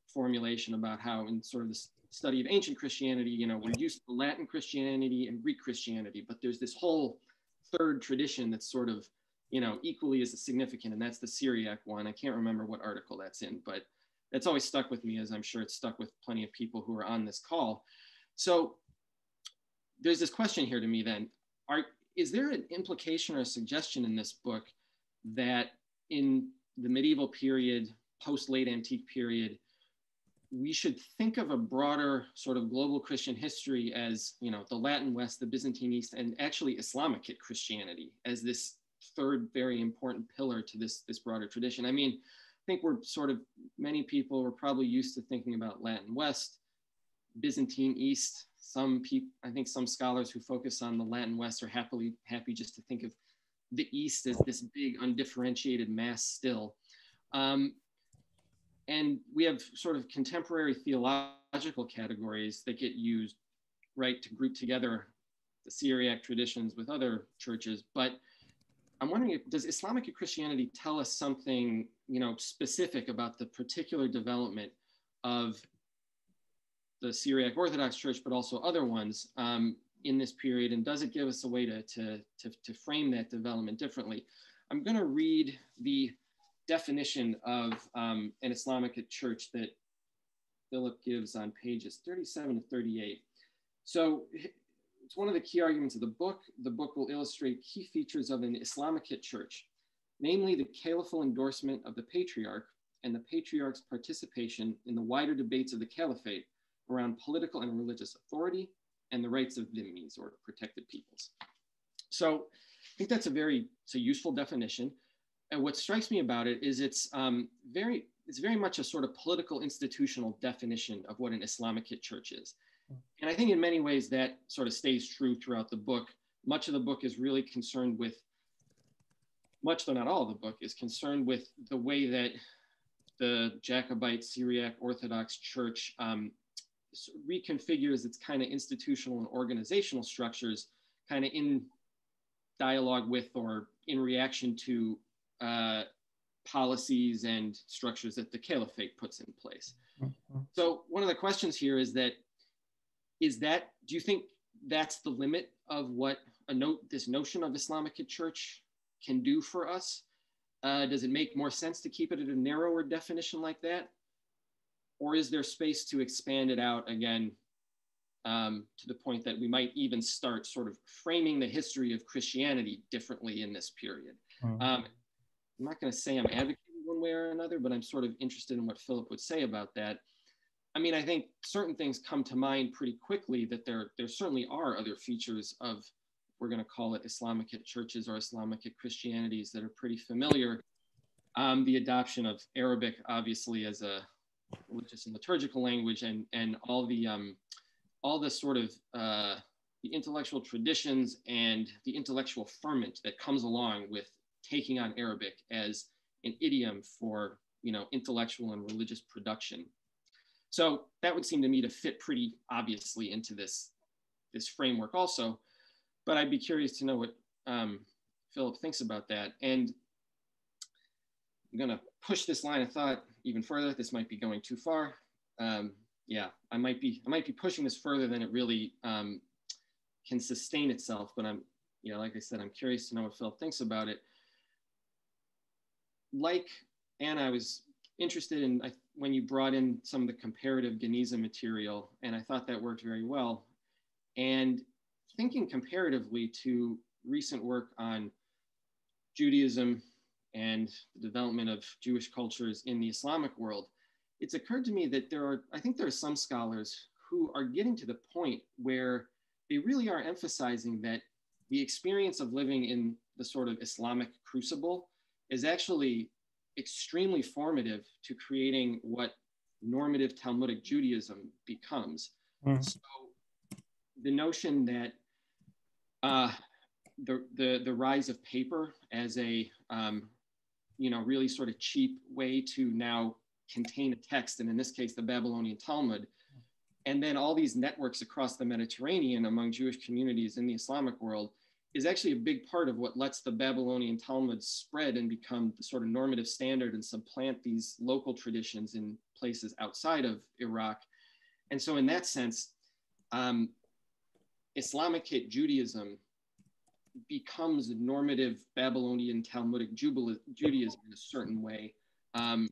formulation about how in sort of the study of ancient Christianity, we're used to Latin Christianity and Greek Christianity, but there's this whole third tradition that's sort of, equally as significant, and that's the Syriac one. I can't remember what article that's in, but that's always stuck with me, as I'm sure it's stuck with plenty of people who are on this call. So there's this question here to me then, is there an implication or a suggestion in this book that in the medieval period, post-late antique period, we should think of a broader sort of global Christian history as, you know, the Latin West, the Byzantine East, and actually Islamic Christianity as this third very important pillar to this broader tradition? I mean, I think we're sort of, many people were probably used to thinking about Latin West, Byzantine East. Some people, I think some scholars who focus on the Latin West are happy just to think of the East as this big undifferentiated mass still. And we have sort of contemporary theological categories that get used, right, to group together the Syriac traditions with other churches. But I'm wondering, does Islamic Christianity tell us something, you know, specific about the particular development of the Syriac Orthodox Church, but also other ones in this period? And does it give us a way to frame that development differently? I'm going to read the definition of an Islamic church that Philip gives on pages 37 to 38. So it's one of the key arguments of the book. The book will illustrate key features of an Islamic church, namely the caliphal endorsement of the patriarch and the patriarch's participation in the wider debates of the caliphate around political and religious authority and the rights of dhimmis, or protected peoples. So I think that's a useful definition. And what strikes me about it is it's very much a sort of political institutional definition of what an Islamic church is. And I think in many ways that sort of stays true throughout the book. Much of the book is really concerned with, much though not all of the book, is concerned with the way that the Jacobite Syriac Orthodox Church reconfigures its kind of institutional and organizational structures kind of in dialogue with or in reaction to policies and structures that the caliphate puts in place. So one of the questions here is that, do you think that's the limit of what this notion of Islamic church can do for us? Does it make more sense to keep it at a narrower definition like that? Or is there space to expand it out again to the point that we might even start sort of framing the history of Christianity differently in this period? I'm not going to say I'm advocating one way or another, but I'm sort of interested in what Philip would say about that. I mean, I think certain things come to mind pretty quickly, that there certainly are other features of, we're going to call it Islamic churches or Islamic Christianities, that are pretty familiar. The adoption of Arabic, obviously, as a religious and liturgical language, and all the sort of the intellectual traditions and the intellectual ferment that comes along with taking on Arabic as an idiom for, you know, intellectual and religious production. So that would seem to me to fit pretty obviously into this framework also. But I'd be curious to know what Philip thinks about that. And I'm going to push this line of thought even further. This might be going too far. Yeah, I might be pushing this further than it really can sustain itself. But I'm, you know, like I said, I'm curious to know what Philip thinks about it. Like Anna, I was interested in when you brought in some of the comparative Geniza material, and I thought that worked very well. And thinking comparatively to recent work on Judaism and the development of Jewish cultures in the Islamic world, it's occurred to me that I think there are some scholars who are getting to the point where they really are emphasizing that the experience of living in the sort of Islamic crucible is actually extremely formative to creating what normative Talmudic Judaism becomes. So the notion that the rise of paper as a you know, really sort of cheap way to now contain a text, and in this case the Babylonian Talmud, and then all these networks across the Mediterranean among Jewish communities in the Islamic world, is actually a big part of what lets the Babylonian Talmud spread and become the sort of normative standard and supplant these local traditions in places outside of Iraq. And so in that sense, Islamic Judaism becomes normative Babylonian Talmudic Judaism in a certain way that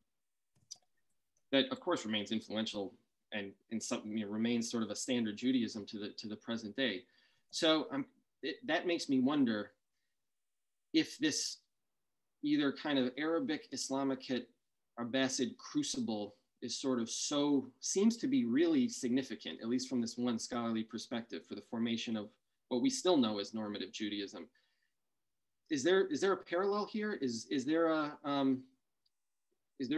of course remains influential and in something, you know, remains sort of a standard Judaism to the present day. So that makes me wonder if this either kind of Arabic Islamicate Abbasid crucible is sort of seems to be really significant, at least from this one scholarly perspective, for the formation of what we still know as normative Judaism. Is there a parallel here? Is there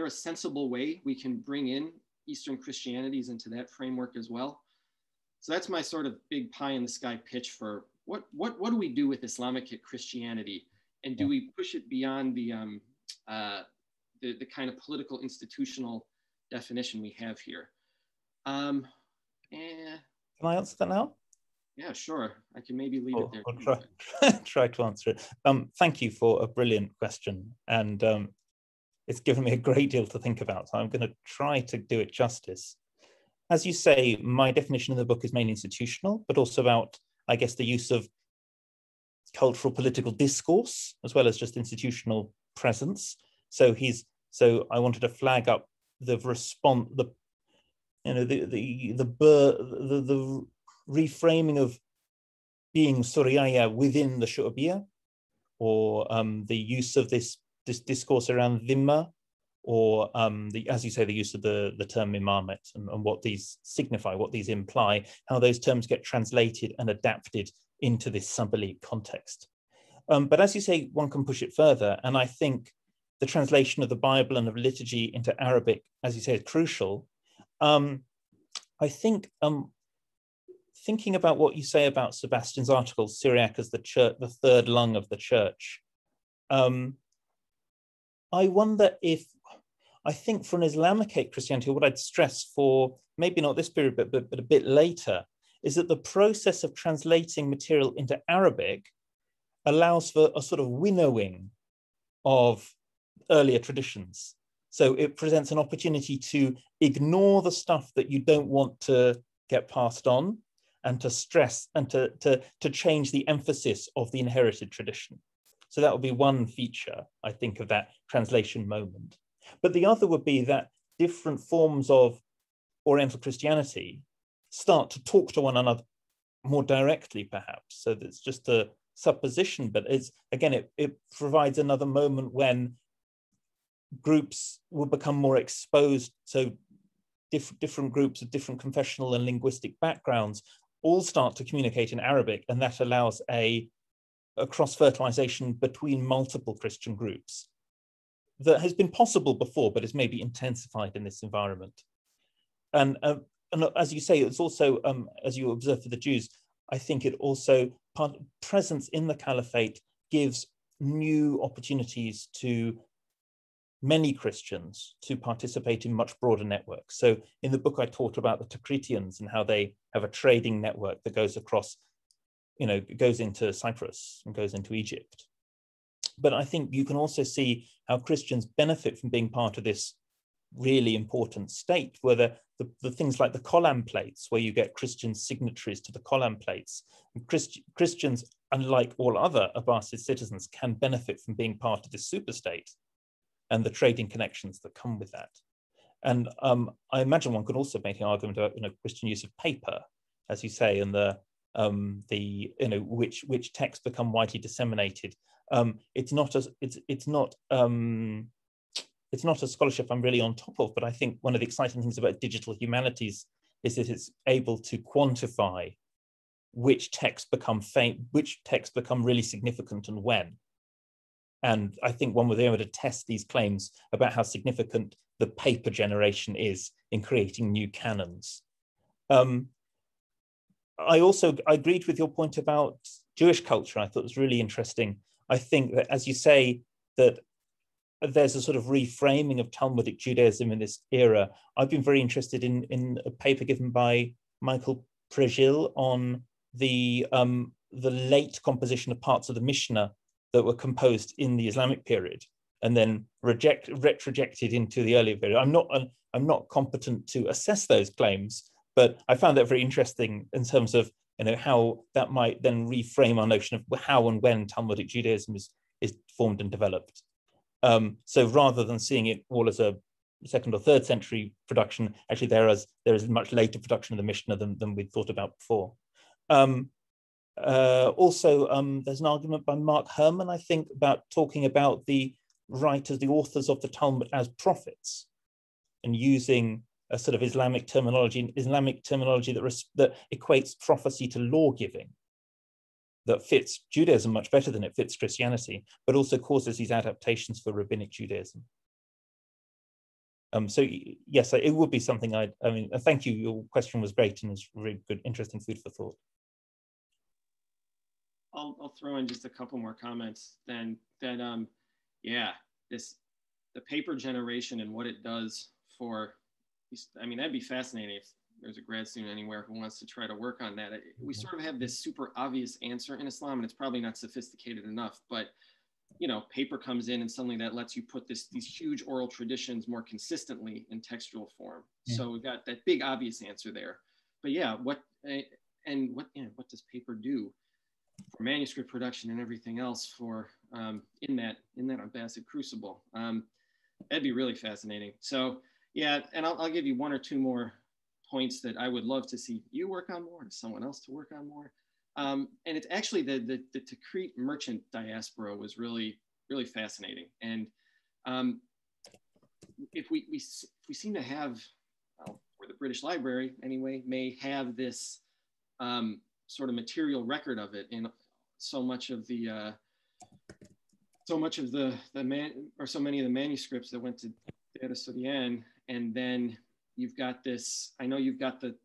a sensible way we can bring in Eastern Christianities into that framework as well? So that's my sort of big pie in the sky pitch for what do we do with Islamic Christianity, and do we push it beyond the kind of political institutional definition we have here? Can I answer that now? Yeah, sure. I can maybe leave it there. I'll try to answer it. Thank you for a brilliant question, and it's given me a great deal to think about. So I'm going to try to do it justice. As you say, my definition in the book is mainly institutional, but also about, I guess, the use of cultural political discourse as well as just institutional presence. So I wanted to flag up the response, the reframing of being Suriyaya within the Shu'ubiyya, or the use of this discourse around dhimma, or as you say, the use of the term imamet, and what these signify, what these imply, how those terms get translated and adapted into this sub-elite context. But as you say, one can push it further, and I think the translation of the Bible and of liturgy into Arabic, as you say, is crucial. I think thinking about what you say about Sebastian's article, Syriac as the church, the third lung of the church, I wonder if, I think for an Islamicate Christianity, what I'd stress for maybe not this period, but a bit later, is that the process of translating material into Arabic allows for a sort of winnowing of earlier traditions. So it presents an opportunity to ignore the stuff that you don't want to get passed on, and to stress and to change the emphasis of the inherited tradition. So that would be one feature, I think, of that translation moment. But the other would be that different forms of Oriental Christianity start to talk to one another more directly, perhaps. So it's just a supposition, but it's, again, it provides another moment when groups will become more exposed. So different groups of different confessional and linguistic backgrounds all start to communicate in Arabic, and that allows a cross-fertilization between multiple Christian groups that has been possible before, but is maybe intensified in this environment. And as you say, it's also, as you observe for the Jews, I think it also, presence in the caliphate gives new opportunities to many Christians to participate in much broader networks. So in the book, I talked about the Takritians and how they have a trading network that goes across, goes into Cyprus and goes into Egypt. But I think you can also see how Christians benefit from being part of this really important state, where the things like the column plates, where you get Christian signatories to the column plates. Christians, unlike all other Abbasid citizens, can benefit from being part of this superstate and the trading connections that come with that. And I imagine one could also make an argument about Christian use of paper, as you say, and which texts become widely disseminated. It's not a scholarship I'm really on top of, but I think one of the exciting things about digital humanities is that it's able to quantify which texts become really significant and when. And I think one will be able to test these claims about how significant the paper generation is in creating new canons. I agreed with your point about Jewish culture. I thought it was really interesting. I think that, as you say, that there's a sort of reframing of Talmudic Judaism in this era. I've been very interested in a paper given by Michael Prejil on the late composition of parts of the Mishnah that were composed in the Islamic period and then retrojected into the earlier period. I'm not competent to assess those claims, but I found that very interesting in terms of how that might then reframe our notion of how and when Talmudic Judaism is formed and developed. So rather than seeing it all as a 2nd or 3rd century production, actually there is a much later production of the Mishnah than we thought about before. Also, there's an argument by Mark Herman, I think, about talking about the writers, the authors of the Talmud as prophets, and using a sort of Islamic terminology that equates prophecy to law giving, that fits Judaism much better than it fits Christianity, but also causes these adaptations for rabbinic Judaism. So yes, it would be something I mean, thank you. Your question was great and is really good, interesting food for thought. I'll throw in just a couple more comments then. That yeah, the paper generation and what it does for, I mean, that'd be fascinating if there's a grad student anywhere who wants to try to work on that. We sort of have this super obvious answer in Islam, and it's probably not sophisticated enough, but you know, paper comes in and suddenly that lets you put these huge oral traditions more consistently in textual form. So we've got that big obvious answer there. But yeah, what does paper do for manuscript production and everything else for in that Abbasid crucible? That'd be really fascinating. So yeah, and I'll give you one or two more points that I would love to see you work on more and someone else to work on more. And it's actually the Tikrit merchant diaspora was really, really fascinating. And if we seem to have, well, or the British Library anyway, may have this sort of material record of it in so much of the so many of the manuscripts that went to Data Sodian, and then you've got this. I know you've got the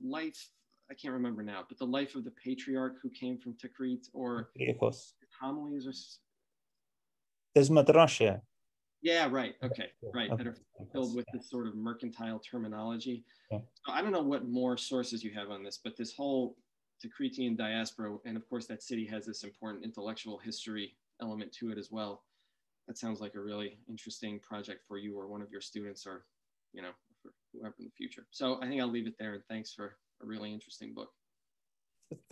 life. I can't remember now, but the life of the patriarch who came from Tikrit, or homilies, or there's Madrasha. Yeah, right. Okay, right. That are filled with this sort of mercantile terminology. Yeah. So I don't know what more sources you have on this, but this whole Tikritian diaspora, and of course that city has this important intellectual history element to it as well. That sounds like a really interesting project for you or one of your students, or you know, for whoever in the future. So I think I'll leave it there, and thanks for a really interesting book.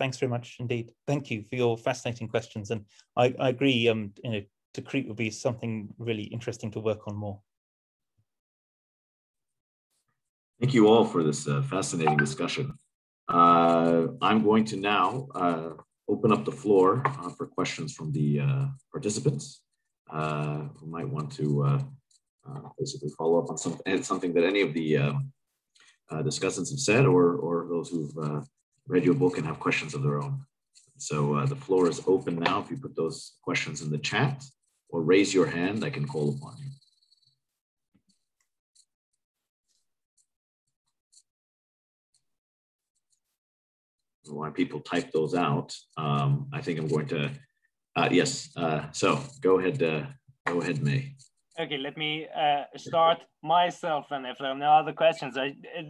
Thanks very much indeed. Thank you for your fascinating questions, and I agree. You know, Tikrit would be something really interesting to work on more. Thank you all for this fascinating discussion. I'm going to now open up the floor for questions from the participants who might want to basically follow up on something that any of the discussants have said, or those who've read your book and have questions of their own. So the floor is open now. If you put those questions in the chat or raise your hand, I can call upon you. While people type those out, I think I'm going to, yes. So go ahead, May. Okay, let me start myself, and if there are no other questions,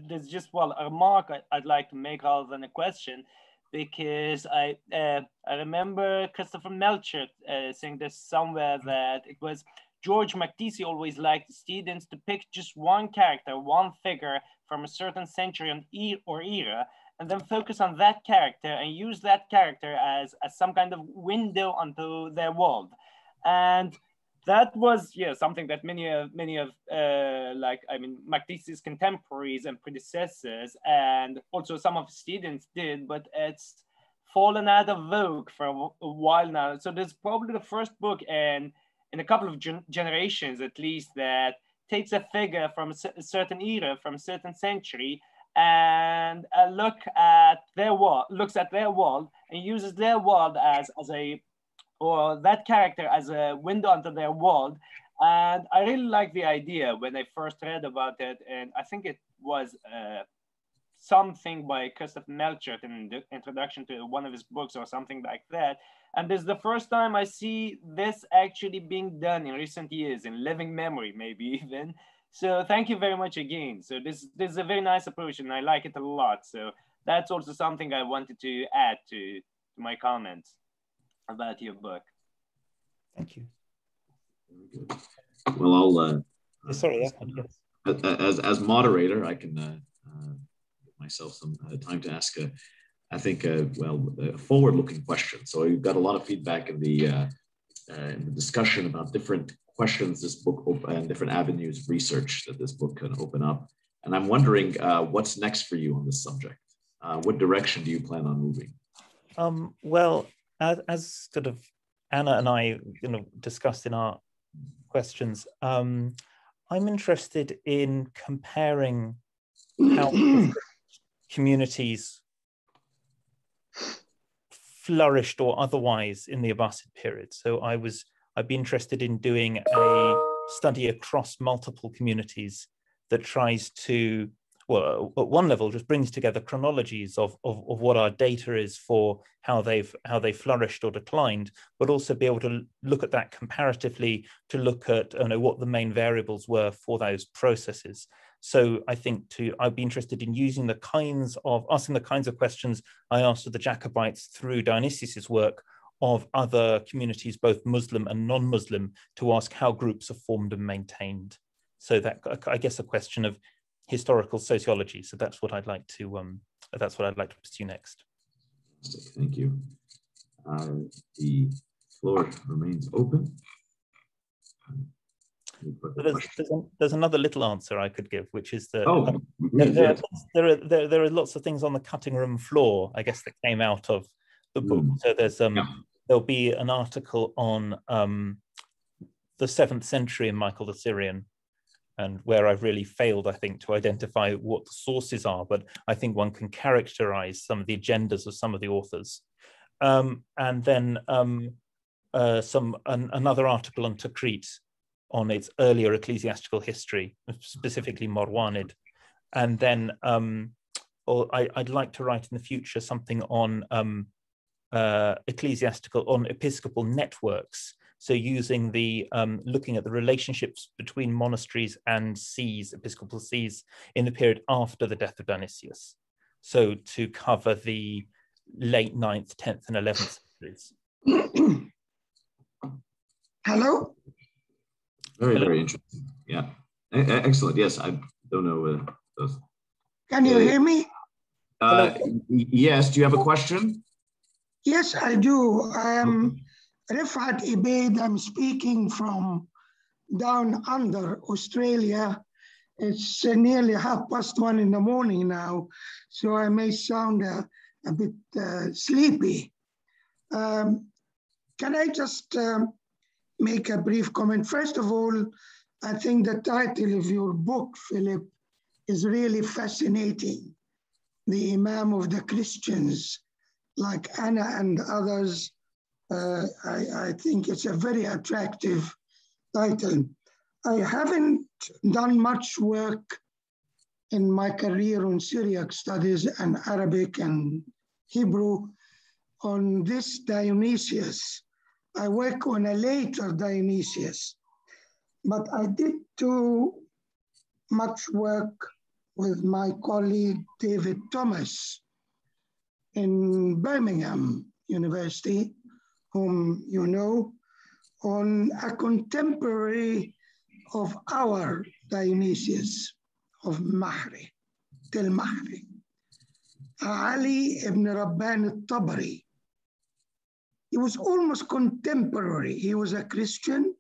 there's just a remark I'd like to make rather than a question, because I remember Christopher Melcher saying this somewhere, that it was George Macdisi always liked students to pick just one character, one figure from a certain century or era, and then focus on that character and use that character as some kind of window onto their world. And that was, yeah, something that many of Macdisi's contemporaries and predecessors, and also some of his students did, but it's fallen out of vogue for a while now. So there's probably the first book in a couple of generations at least that takes a figure from a certain era, from a certain century, and looks at their world and uses their world or that character as a window onto their world. And I really like the idea when I first read about it, and I think it was something by Christopher Melcher in the introduction to one of his books or something like that. And this is the first time I see this actually being done in recent years, in living memory maybe even. So thank you very much again. So this is a very nice approach, and I like it a lot. So that's also something I wanted to add to my comments about your book. Thank you. Very good. Well, I'll sorry, as moderator, I can give myself some time to ask I think a forward-looking question. So you've got a lot of feedback in the discussion about different questions this book and different avenues of research that this book can open up. And I'm wondering what's next for you on this subject. What direction do you plan on moving? Well, as sort of Anna and I discussed in our questions, I'm interested in comparing how communities flourished or otherwise in the Abbasid period. So I'd be interested in doing a study across multiple communities that tries to, well, at one level, just brings together chronologies of what our data is for how they flourished or declined, but also be able to look at that comparatively to look at what the main variables were for those processes. So I think I'd be interested in asking the kinds of questions I asked of the Jacobites through Dionysius's work of other communities, both Muslim and non-Muslim, to ask how groups are formed and maintained. So that, I guess, a question of historical sociology. So that's what I'd like to pursue next. Thank you. The floor remains open. There's another little answer I could give, which is that there are lots of things on the cutting room floor, I guess, that came out of the book. So there'll be an article on the 7th century in Michael the Syrian, and where I've really failed, I think, to identify what the sources are, but I think one can characterize some of the agendas of some of the authors. And then another article on Tikrit, on its earlier ecclesiastical history, specifically Marwanid. And then I'd like to write in the future something on episcopal networks. So using looking at the relationships between monasteries and sees, episcopal sees, in the period after the death of Dionysius. So to cover the late 9th, 10th, and 11th centuries. Hello? Very interesting. Yeah. Excellent. Yes, I don't know those. Can you hear me? Yes. Do you have a question? Yes, I do. I am Rifat Ibaid. I'm speaking from down under Australia. It's nearly 1:30 in the morning now, so I may sound a bit sleepy. Can I just make a brief comment? First of all, I think the title of your book, Philip, is really fascinating. The Imam of the Christians, like Anna and others. I think it's a very attractive title. I haven't done much work in my career on Syriac studies and Arabic and Hebrew on this Dionysius. I work on a later Dionysius, but I did do much work with my colleague David Thomas in Birmingham University, whom you know, on a contemporary of our Dionysius of Mahre, Tel-Mahre, Ali ibn Rabban al-Tabari. He was almost contemporary. He was a Christian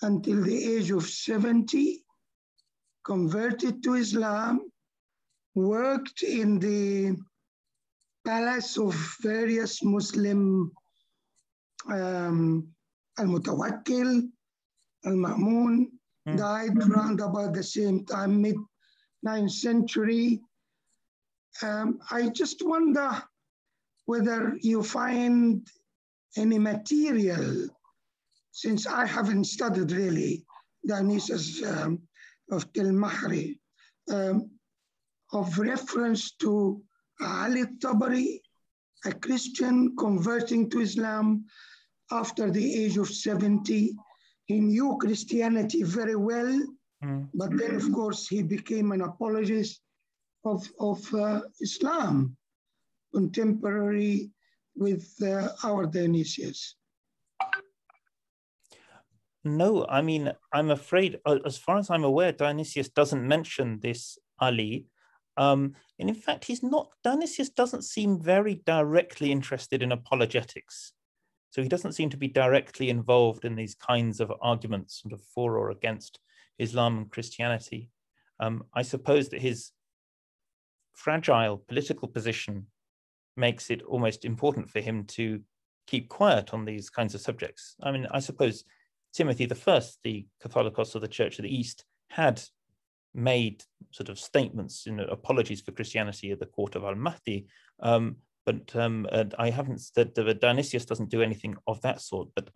until the age of 70, converted to Islam, worked in the palace of various Muslim Al-Mutawakkil, Al-Ma'mun, died around about the same time, mid-9th century. I just wonder whether you find any material, since I haven't studied really Dionysius of Tel-Mahre, of reference to Ali al-Tabari, a Christian converting to Islam after the age of 70. He knew Christianity very well, but then of course he became an apologist of Islam, contemporary with our Dionysius. No, I mean, I'm afraid, as far as I'm aware, Dionysius doesn't mention this Ali. And in fact, Dionysius doesn't seem very directly interested in apologetics. So he doesn't seem to be directly involved in these kinds of arguments sort of for or against Islam and Christianity. I suppose that his fragile political position makes it almost important for him to keep quiet on these kinds of subjects. I mean, I suppose Timothy I, the Catholicos of the Church of the East, had made sort of statements, apologies for Christianity at the court of Al-Mahdi, but I haven't said that Dionysius doesn't do anything of that sort. But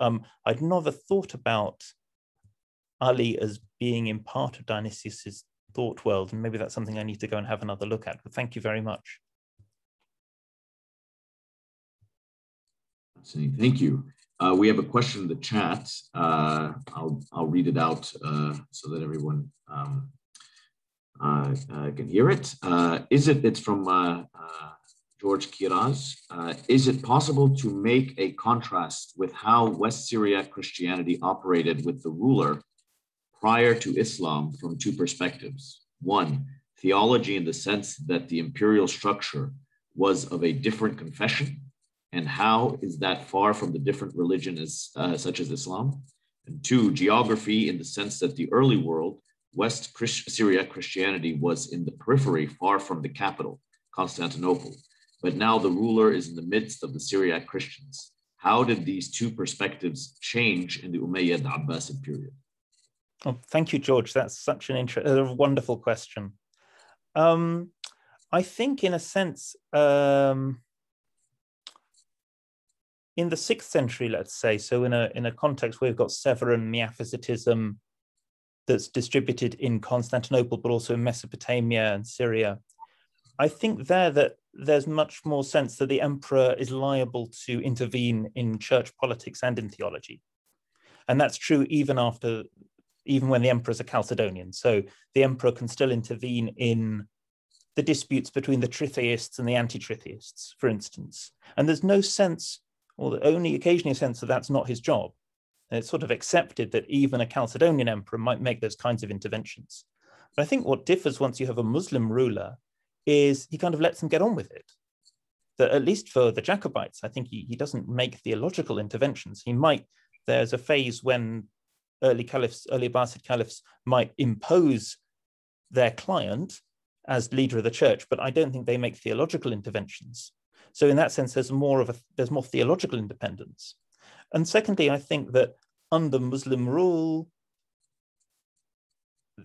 I'd never thought about Ali as being in part of Dionysius's thought world, and maybe that's something I need to go and have another look at. But thank you very much. Thank you. We have a question in the chat. I'll read it out so that everyone can hear it. It's from George Kiraz. Is it possible to make a contrast with how West Syriac Christianity operated with the ruler prior to Islam from two perspectives? One, theology in the sense that the imperial structure was of a different confession, and how is that far from the different religions such as Islam? And two, geography in the sense that the early world, West Syriac Christianity, was in the periphery, far from the capital, Constantinople. But now the ruler is in the midst of the Syriac Christians. How did these two perspectives change in the Umayyad Abbasid period? Oh, thank you, George. That's such a wonderful question. I think, in a sense, in the 6th century, let's say, so in a context where we've got Severan Miaphysitism that's distributed in Constantinople, but also in Mesopotamia and Syria, I think that there's much more sense that the emperor is liable to intervene in church politics and in theology. And that's true even when the emperor is a Chalcedonian. So the emperor can still intervene in the disputes between the tritheists and the anti-tritheists, for instance. And there's no sense, or only occasionally a sense, that that's not his job. And it's sort of accepted that even a Chalcedonian emperor might make those kinds of interventions. But I think what differs once you have a Muslim ruler is he kind of lets them get on with it. That at least for the Jacobites, I think he doesn't make theological interventions. He might, there's a phase when early Abbasid caliphs might impose their client as leader of the church, but I don't think they make theological interventions. So in that sense, there's more theological independence. And secondly, I think that under Muslim rule,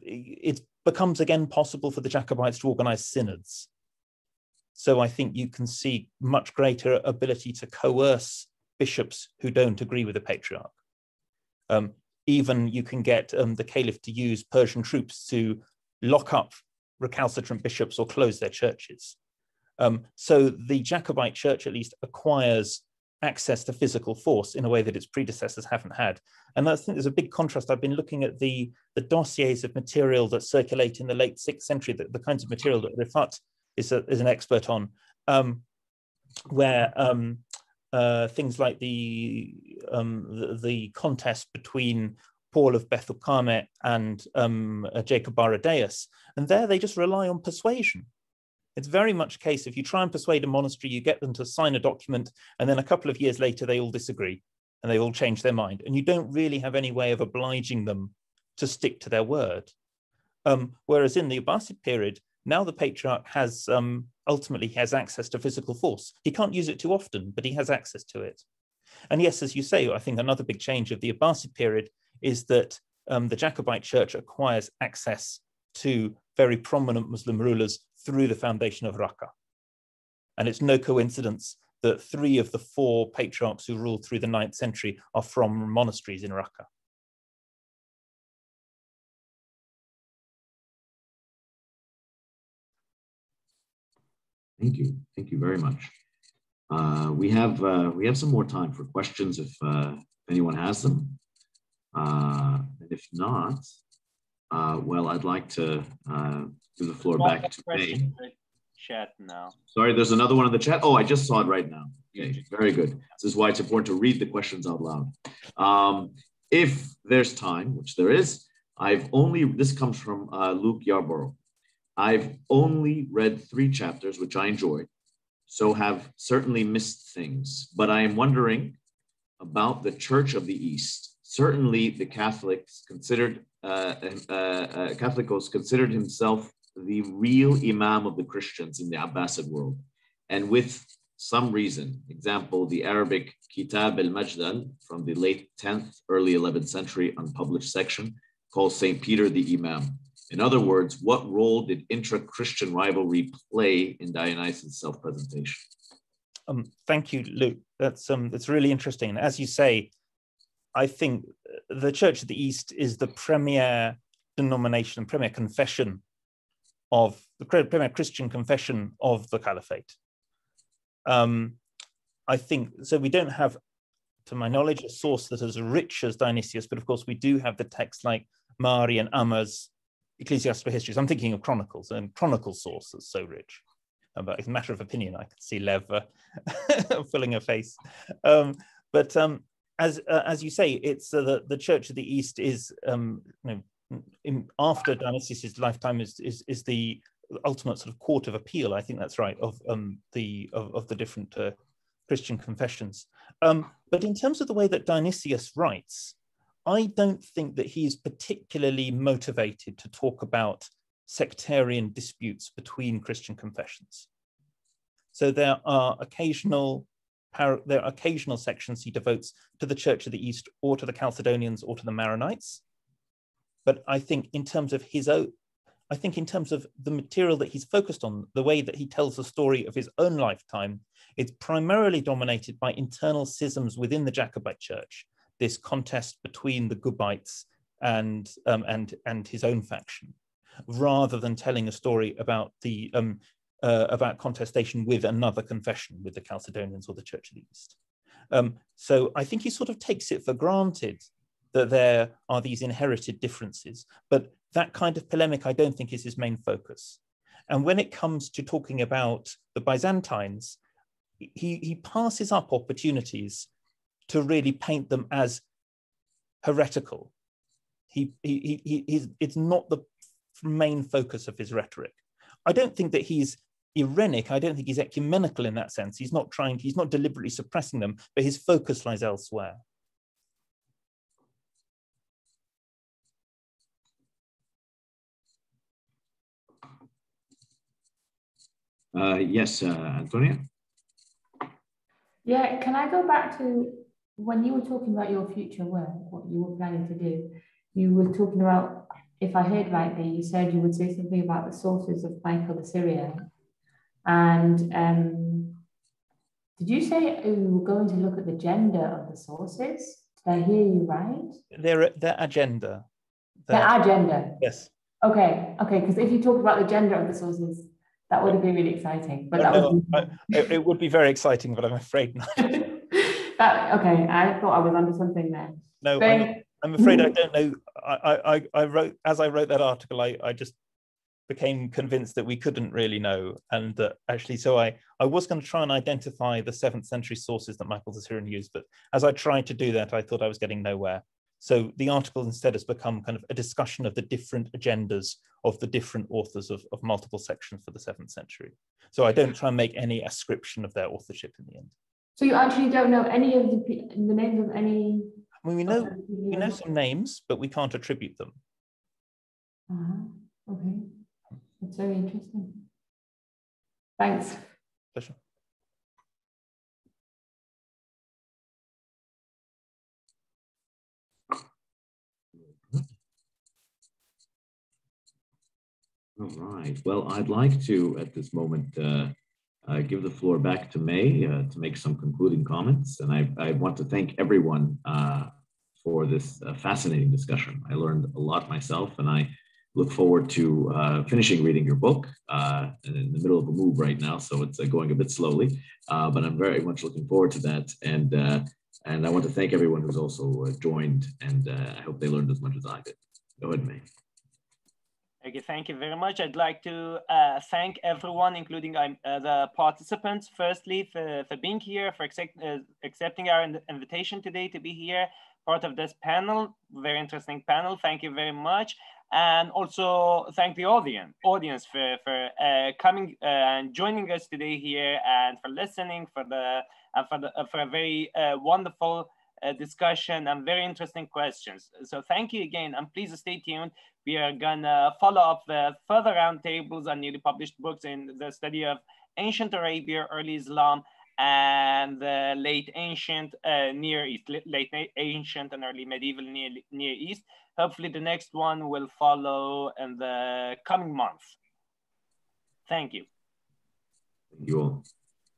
it becomes again possible for the Jacobites to organize synods. So I think you can see much greater ability to coerce bishops who don't agree with the patriarch. Even you can get the caliph to use Persian troops to lock up recalcitrant bishops or close their churches. So the Jacobite church at least acquires access to physical force in a way that its predecessors haven't had. And I think there's a big contrast. I've been looking at the dossiers of material that circulate in the late 6th century, the kinds of material that Rifat is an expert on, where things like the contest between Paul of Bethukame and Jacob Baradeus, and there they just rely on persuasion. It's very much a case, if you try and persuade a monastery, you get them to sign a document, and then a couple of years later, they all disagree, and they all change their mind. And you don't really have any way of obliging them to stick to their word. Whereas in the Abbasid period, now the patriarch has, ultimately has access to physical force. He can't use it too often, but he has access to it. And yes, as you say, I think another big change of the Abbasid period is that the Jacobite church acquires access to very prominent Muslim rulers through the foundation of Raqqa. And it's no coincidence that 3 of the 4 patriarchs who ruled through the 9th century are from monasteries in Raqqa. Thank you very much. We have some more time for questions if anyone has them. And if not, well, I'd like to give the floor back to May. Chat now. Sorry, there's another one in the chat. Oh, I just saw it right now. Okay, very good. This is why it's important to read the questions out loud. If there's time, which there is, this comes from Luke Yarborough. I've only read 3 chapters, which I enjoyed, so have certainly missed things. But I am wondering about the Church of the East. Certainly the Catholics considered, Catholicos considered himself the real Imam of the Christians in the Abbasid world. And with some reason, example, the Arabic Kitab al-Majdal from the late 10th, early 11th century unpublished section calls St. Peter the Imam. In other words, what role did intra-Christian rivalry play in Dionysius' self-presentation? Thank you, Luke. That's really interesting. And as you say, I think the Church of the East is the premier denomination, premier confession of the premier Christian confession of the Caliphate. I think so. We don't have, to my knowledge, a source that is as rich as Dionysius, but of course we do have the texts like Mehdy and Ahmad's ecclesiastical histories. I'm thinking of Chronicles, and Chronicle source that's so rich. But it's a matter of opinion. I could see Lev filling her face. But as you say, it's the Church of the East is after Dionysius' lifetime is the ultimate sort of court of appeal. I think that's right, of the different Christian confessions. But in terms of the way that Dionysius writes, I don't think that he is particularly motivated to talk about sectarian disputes between Christian confessions. So there are occasional sections he devotes to the Church of the East or to the Chalcedonians or to the Maronites. But I think in terms of in terms of the material that he's focused on, the way that he tells the story of his own lifetime, it's primarily dominated by internal schisms within the Jacobite Church, this contest between the Gubites and his own faction, rather than telling a story about about contestation with another confession, with the Chalcedonians or the Church of the East. So I think he sort of takes it for granted that there are these inherited differences, but that kind of polemic I don't think is his main focus. And when it comes to talking about the Byzantines, he passes up opportunities to really paint them as heretical. It's not the main focus of his rhetoric. I don't think that he's Irenic. I don't think he's ecumenical in that sense. He's not deliberately suppressing them, but his focus lies elsewhere. Yes, Antonia? Yeah, can I go back to when you were talking about your future work, what you were planning to do? You were talking about, if I heard rightly, you said you would say something about the sources of Michael the Syrian. And did you say you were going to look at the gender of the sources? Did I hear you right? Their agenda. Their agenda. Yes. Okay, because if you talked about the gender of the sources, that would have been really exciting. But it would be very exciting, but I'm afraid not. Okay, I thought I was onto something there. No, I'm afraid I don't know. I wrote that article, I just became convinced that we couldn't really know, and that actually, so I was going to try and identify the 7th century sources that Michael the Syrian used, but as I tried to do that, I thought I was getting nowhere. So the article instead has become kind of a discussion of the different agendas of the different authors of multiple sections for the 7th century. So I don't try and make any ascription of their authorship in the end. So you actually don't know any of the names of any? I mean, we know some names, but we can't attribute them. Okay, that's very interesting. Thanks. Pleasure. All right. Well, I'd like to, at this moment, give the floor back to May to make some concluding comments. And I want to thank everyone for this fascinating discussion. I learned a lot myself, and I look forward to finishing reading your book. I'm in the middle of a move right now, so it's going a bit slowly, but I'm very much looking forward to that. And I want to thank everyone who's also joined, and I hope they learned as much as I did. Go ahead, May. Okay, thank you very much. I'd like to thank everyone, including the participants, firstly, for being here, for accepting our invitation today to be here, part of this panel, very interesting panel. Thank you very much. And also thank the audience for coming and joining us today here, and for listening, for a very wonderful discussion and very interesting questions. So thank you again, and please stay tuned. We are gonna follow up with further roundtables on newly published books in the study of ancient Arabia, early Islam, and the late ancient Near East, late ancient and early medieval Near East. Hopefully the next one will follow in the coming months. Thank you. Thank you all.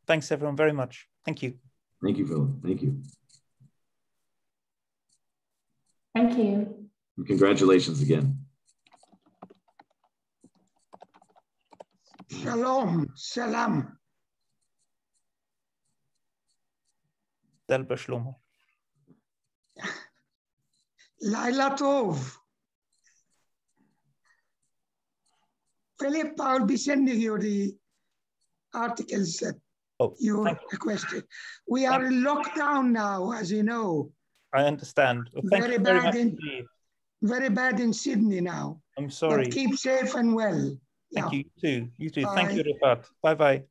Thanks everyone very much. Thank you. Thank you, Philip. Thank you. Thank you. And congratulations again. Shalom, salam. Delba Shlomo. Laila Tov. Philip, I'll be sending you the articles that you requested. We are in lockdown now, as you know. I understand. Well, thank you very much indeed. Very bad in Sydney now. I'm sorry. But keep safe and well. Thank you, you too. You too. Bye. Thank you, Rifat. Bye-bye.